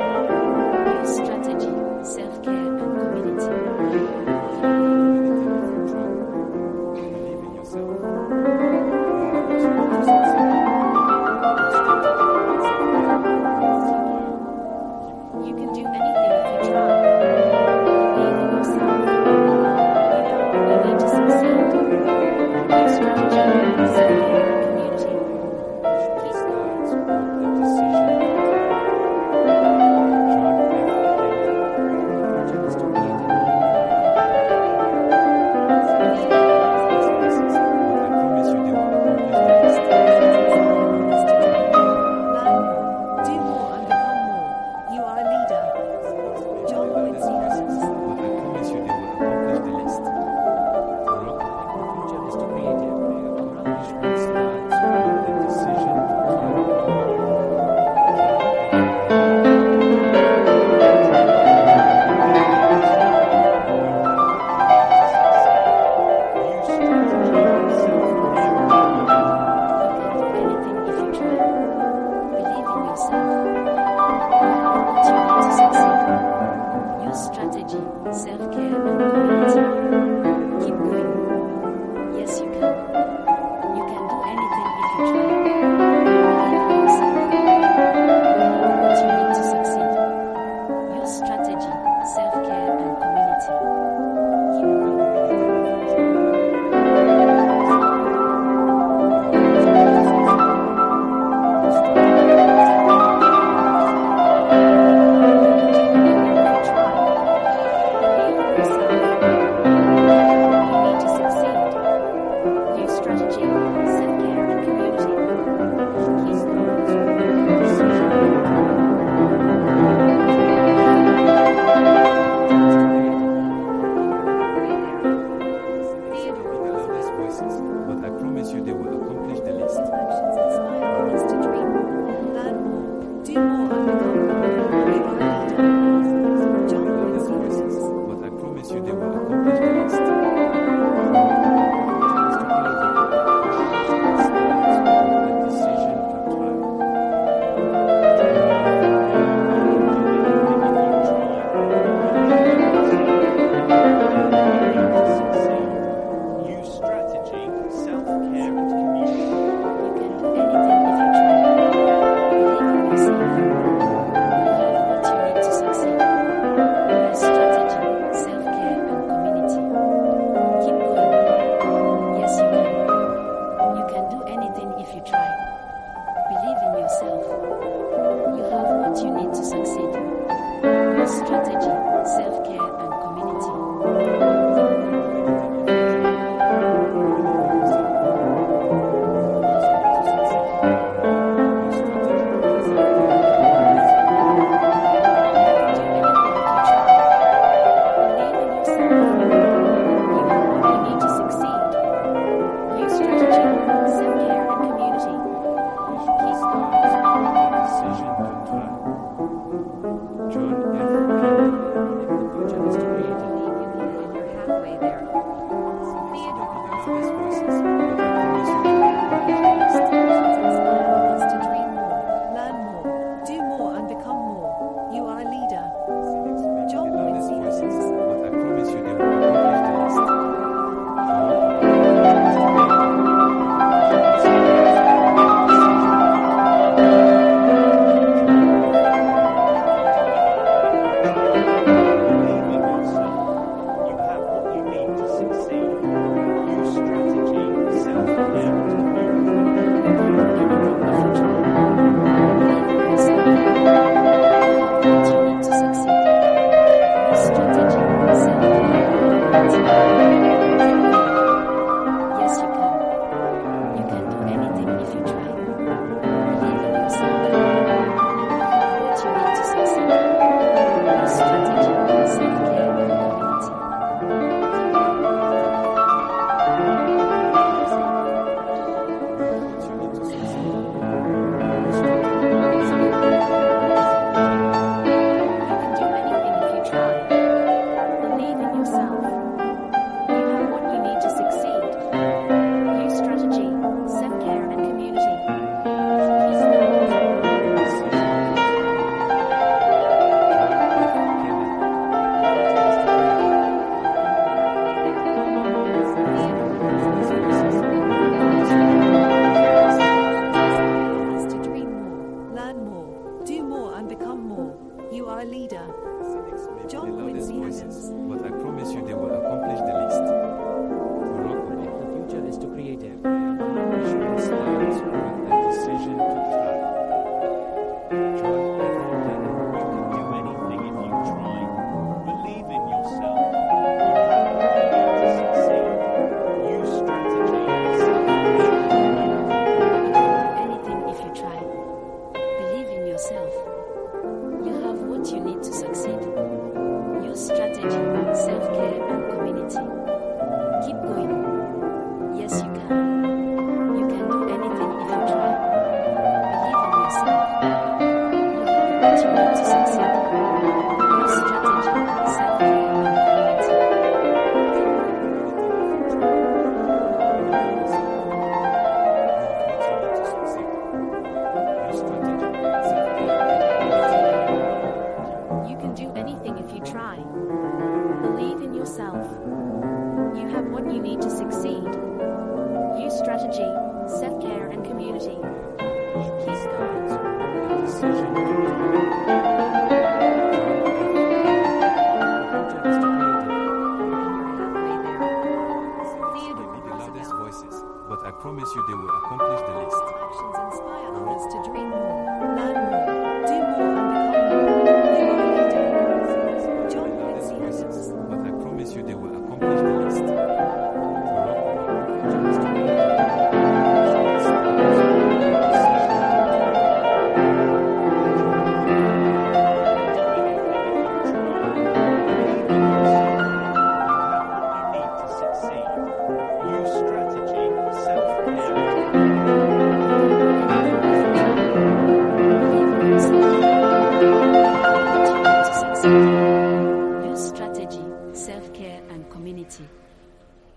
Use strategy, self-care, and community. Believe in yourself. You can do anything if you try. Believe in yourself. You have what you need to succeed. Use strategy, self-care, and community. Keep going. strategy, self-care, and community. Keep going. Yes, you can. You can do anything if you try. Believe in yourself. You have what you need to succeed. Use strategy, self-care, and community. Keep going.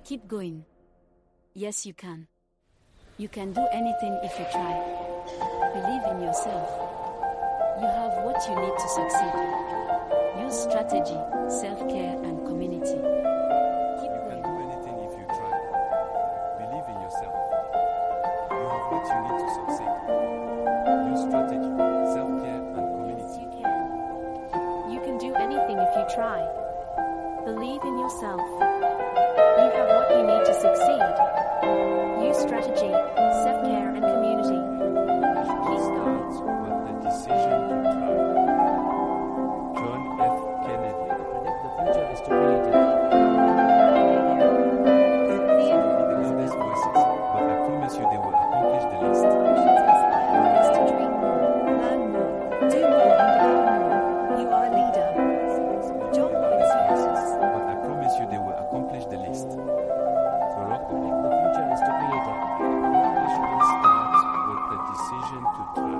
Keep going. Yes, you can. You can do anything if you try. Believe in yourself. You have what you need to succeed. Use strategy, self-care, and community. Keep going. You can do anything if you try. Believe in yourself. You have what you need to succeed. Use strategy, self-care, and community. You can. You can do anything if you try. Believe in yourself. You have what you need to succeed. Use strategy, self-care, and community. Keep going. With the decision to try. John F. Kennedy. Predict the future is to create it. The loudest voices, but I promise you they will accomplish the least. Actions inspire others to dream more, learn more, do more, and become more. You are a leader. John Quincy Adams. But I promise you they will accomplish the least. Barack Obama. The future is to create it. Accomplishment starts with the decision to try.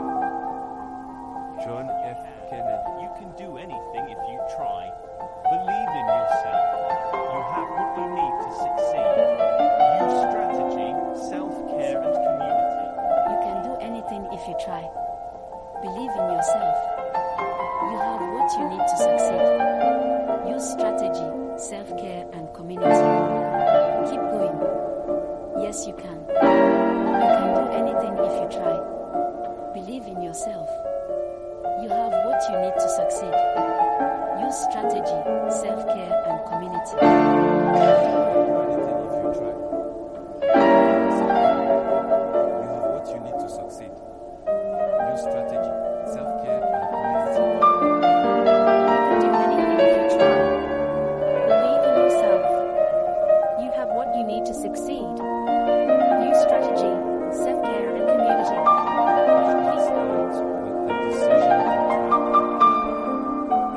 John F. Kennedy. You can do anything if you try. Believe in yourself. You have what you need to succeed. Use strategy, self-care, and community. You can do anything if you try. Believe in yourself. You have what you need to succeed. Use strategy, self-care, and community. Keep going. Yes, you can. You can do anything if you try. Believe in yourself. You have what you need to succeed. Use strategy, self-care, and community. Anything if you try. You have what you need to succeed. Use strategy, self-care, and community. Do anything if you try. Believe in yourself. You have what you need to succeed. Use strategy, self-care, and community. Keep going. With the decision to try.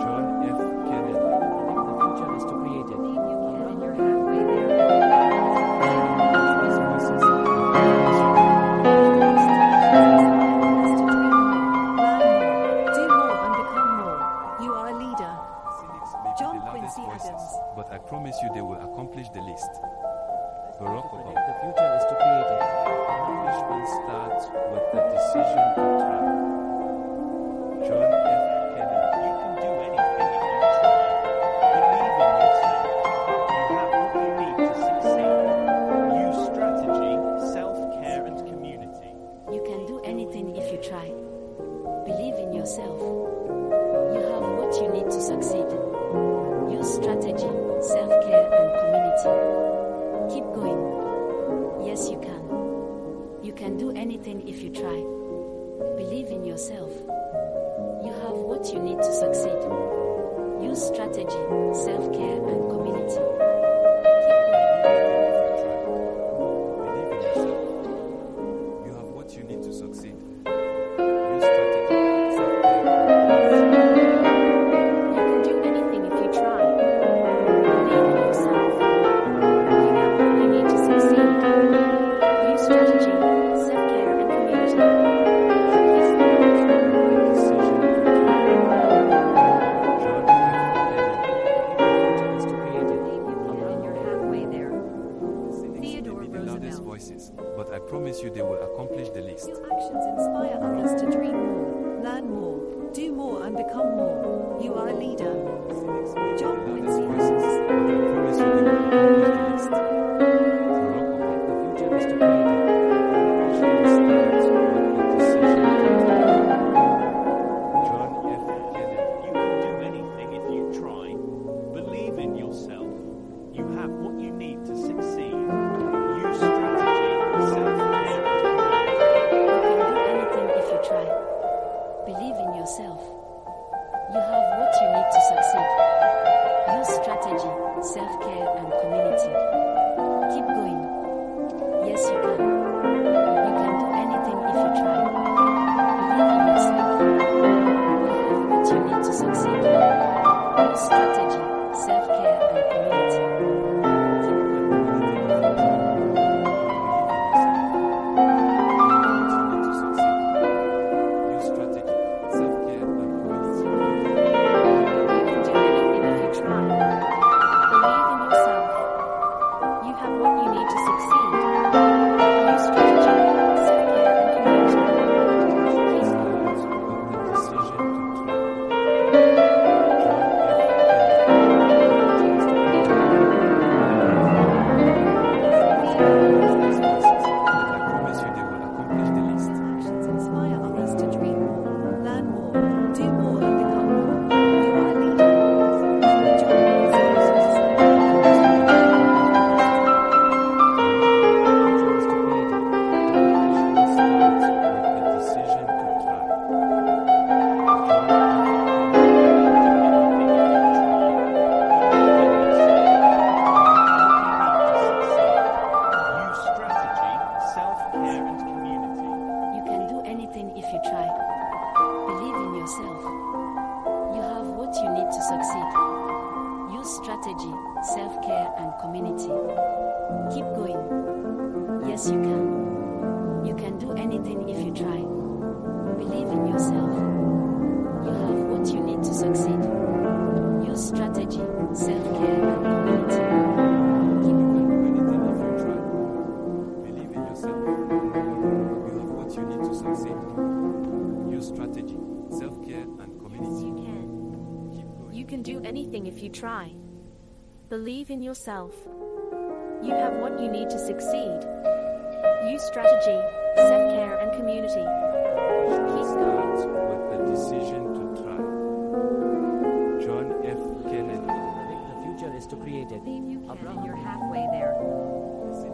John F. Kennedy. Predict the future is to create it. Believe you can and you're halfway there. These voices. Do more and become more. You are a leader. Cynics may be John the loudest Quincy voices, Adams. but I promise you they will accomplish the least. Barack Obama. The future is to create it. Accomplishment starts with the decision to try. John F. Kennedy. You can do anything if you try. Believe in yourself. You have what you need to succeed. Use strategy, self-care, and community. You can do anything if you try. Believe in yourself. You have what you need to succeed. Use strategy, self-care, and community. Keep going. Yes, you can. You can do anything if you try. Believe in yourself. You have what you need to succeed. Use strategy, self-care, and community. Keep Believe in yourself. You have what you need to succeed. Use strategy, self-care, and community. You can do anything if you try. Believe in yourself. You have what you need to succeed. Use strategy, self-care, and community. Decision to try. John F. Kennedy. The future is to create it. Believe you can and you're halfway there. Cynics may Theodore be the loudest Roosevelt. voices, but I promise you they will accomplish the least. Your actions inspire others to dream more, learn more, do more, and become more. You are a leader. Cynics may be John the loudest Quincy voices, but I promise you they will accomplish the least. Barack Obama. The future is to create it. Accomplishment starts with the decision to try. Believe in yourself. You have what you need to succeed. Use strategy, self-care, and community. Keep going. Yes, you can. You can do anything if you try. Believe in yourself. You have what you need to succeed. Use strategy, self-care, and community. Try. Believe in yourself. You have what you need to succeed. Use strategy, self-care, and community. Starts with the decision to try. John F. Kennedy. The future is to create it. Abraham, you're halfway there.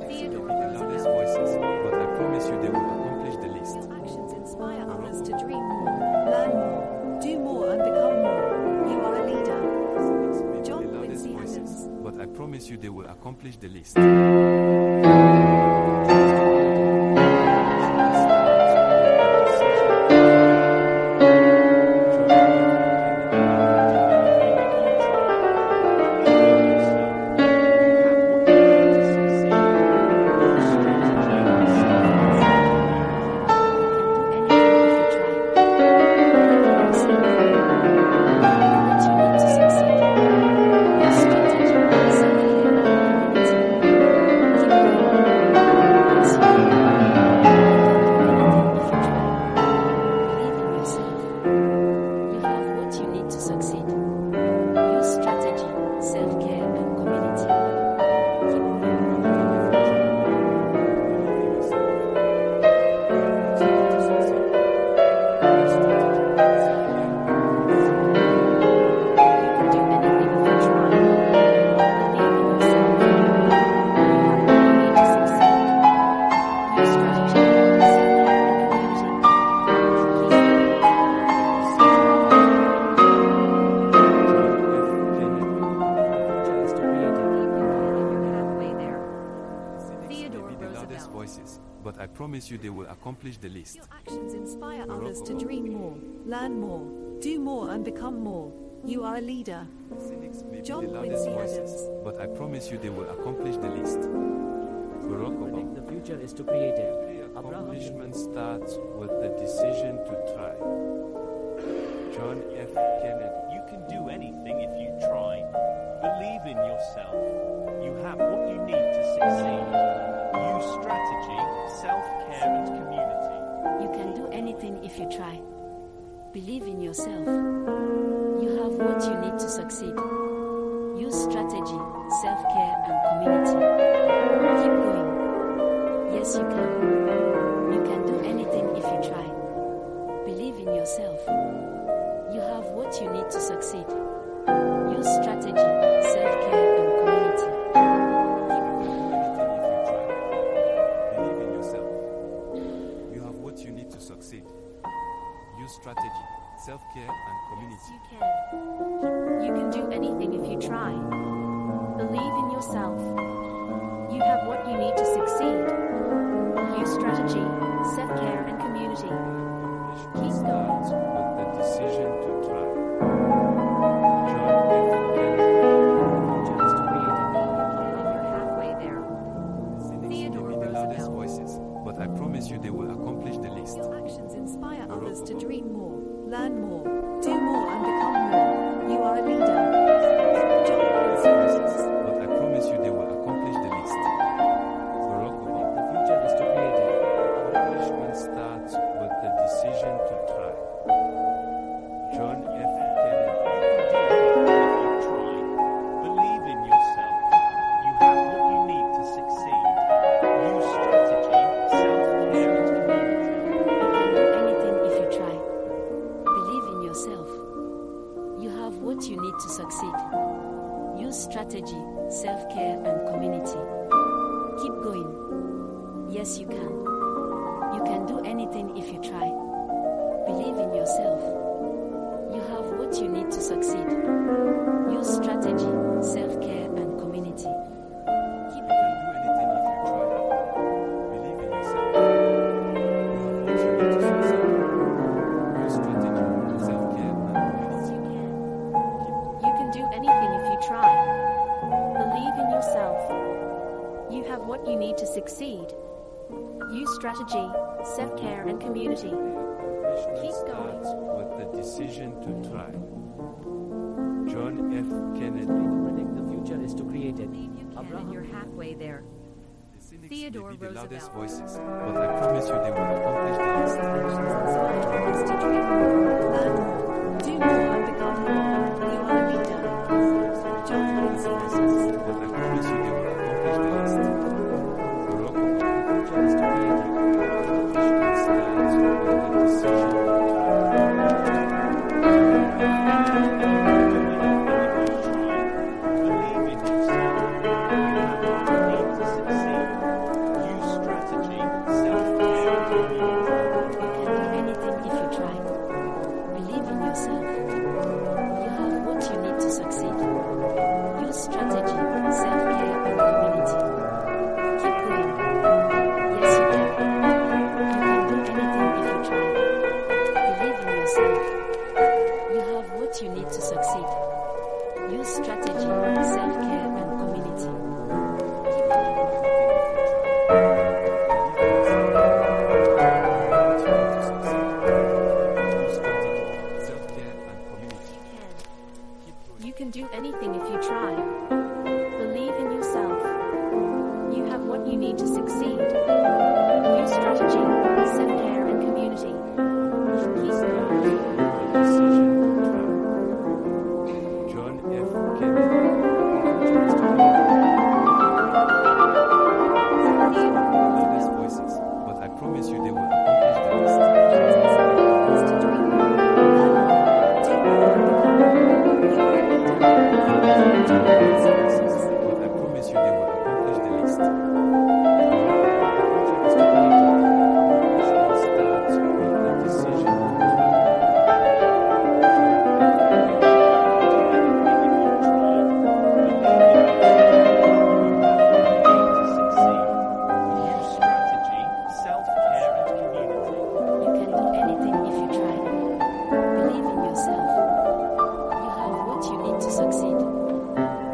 Theodore loudest voices, but I promise you they will accomplish the least. Your actions inspire others to dream more, learn more, do more, and become more. You are a leader. But I promise you they will accomplish the least. You they will accomplish the least. Your actions inspire others to dream more, learn more, do more, and become more. You are a leader. John Quincy Adams. But I promise you they will accomplish the least. Barack Obama. The future is to create it. Every accomplishment starts with the decision to try. John F. Kennedy. You can do anything if you try. Believe in yourself. You have what you need to succeed. Use strategy, self-care, and community. You can do anything if you try. Believe in yourself. You have what you need to succeed. Use strategy, self-care, and community. Keep going. Yes, you can. You can do anything if you try. Believe in yourself. You have what you need to succeed. Use strategy, self-care, and community. Succeed. Use strategy, self-care, and community. You can do anything if you try. Believe in yourself. You have what you need to succeed. Use strategy, self-care, and community. Keep going. With the decision to try. But I promise you they will accomplish the least. Your actions inspire others to dream more, learn more, do more, and become more. You are a leader. But I promise you they will accomplish the least. Barack Obama. The future is to create it. Accomplishment starts with the decision to try. John F. Kennedy. If you try, believe in yourself. You have what you need to succeed. Use strategy, self-care, and community. Anything if you try. Believe in yourself. You have what you need to succeed. Use strategy, self-care, and community. Keep going. Yes, you can. You can do anything if you try. Believe in yourself. You have what you need to succeed. Use strategy, self-care, and community. Keep You can do anything if you try. Believe in yourself. You have what you need to succeed. Use strategy, self-care, and community. You can do anything if you try. Believe in yourself. You have what you need to succeed. Use strategy, self-care, and community. Accomplishment Keep going. starts with the decision to try. John F. Kennedy. Predict the future is to create it. Believe you can and you're halfway there. The cynics Theodore may be the loudest Roosevelt. voices, but I promise you they will accomplish the least. Inspire others to dream more, learn more, do more, and become more. You are a leader. John Quincy Adams. But I promise you they will accomplish the least. Barack Obama. The future is to create it. Accomplishment starts with the decision to try. Believe in yourself. You have what you need to succeed. Use strategy, self-care, and community. You can do anything if you try. Believe in yourself. You have what you need to succeed. Use strategy, self-care, and community. Keep going. Yes, you can. You can do anything if you try. Believe in yourself. You have what you need to succeed. Use strategy, self-care, and community. Keep going. You can do anything if you try. Believe in yourself. You have what you need to succeed. Use strategy, self-care, and community. Keep going. John F. Kennedy. Loudest voices, but I promise you they will accomplish the least. But I promise you they will accomplish the least. Accomplishment starts with the decision to Use strategy, self-care, and community. You can do anything if you try. Believe in yourself. You have what you need to succeed.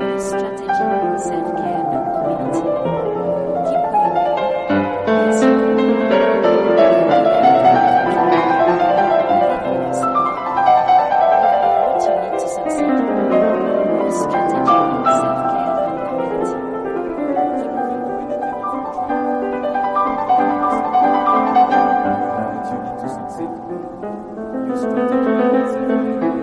Use strategy, self-care, and community. Keep going. Yes, you can. Believe in yourself. You have what you need to succeed. Use strategy, self-care, and community. Keep going. what you need to succeed. Use strategy, self-care,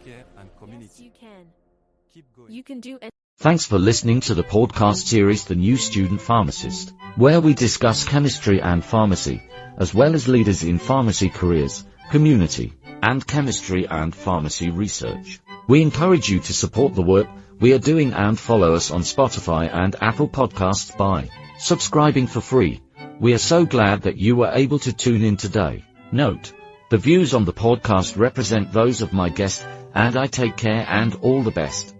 self-care and community. Yes, you can. Keep going. You can do Thanks for listening to the podcast series The New Student Pharmacist, where we discuss chemistry and pharmacy, as well as leaders in pharmacy careers, community, and chemistry and pharmacy research. We encourage you to support the work we are doing and follow us on Spotify and Apple Podcasts by subscribing for free. We are so glad that you were able to tune in today. Note, the views on the podcast represent those of my guest, and I take care and all the best.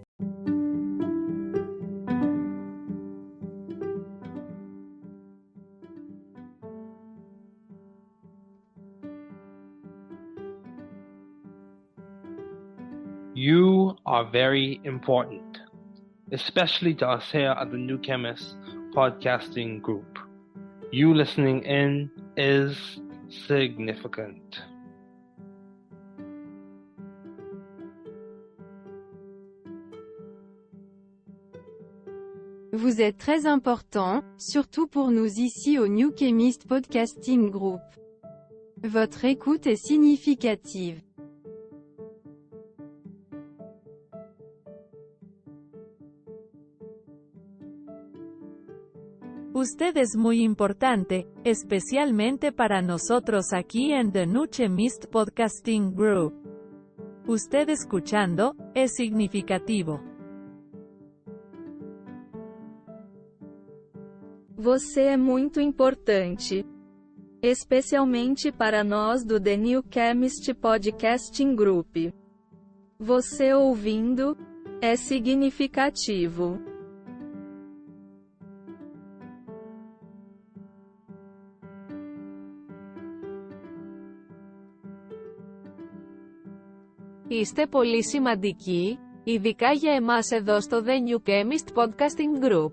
You are very important, especially to us here at the New Chemist podcasting group. You listening in is significant. Vous êtes très important, surtout pour nous ici au New Chemist Podcasting Group. Votre écoute est significative. Usted es muy importante, especialmente para nosotros aquí en The New Chemist Podcasting Group. Usted escuchando, es significativo. Você é muito importante. Especialmente para nós do The New Chemist Podcasting Group. Você ouvindo, é significativo. Είστε πολύ σημαντικοί, ειδικά για εμάς εδώ στο The New Chemist Podcasting Group.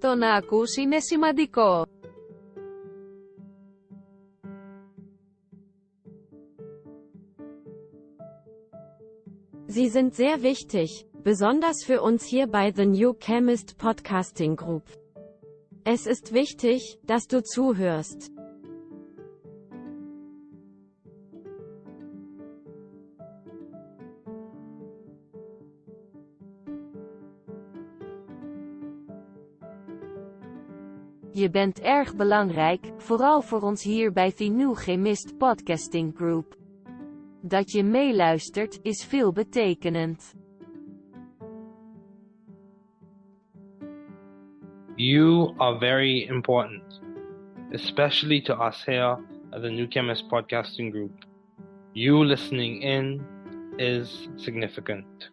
Το να ακούς είναι σημαντικό. Sie sind sehr wichtig, besonders für uns hier bei The New Chemist Podcasting Group. Es ist wichtig, dass du zuhörst. Je bent erg belangrijk, vooral voor ons hier bij The New Chemist Podcasting Group. Dat je meeluistert, is veelbetekenend. You are very important, especially to us here at the New Chemist Podcasting Group. You listening in is significant.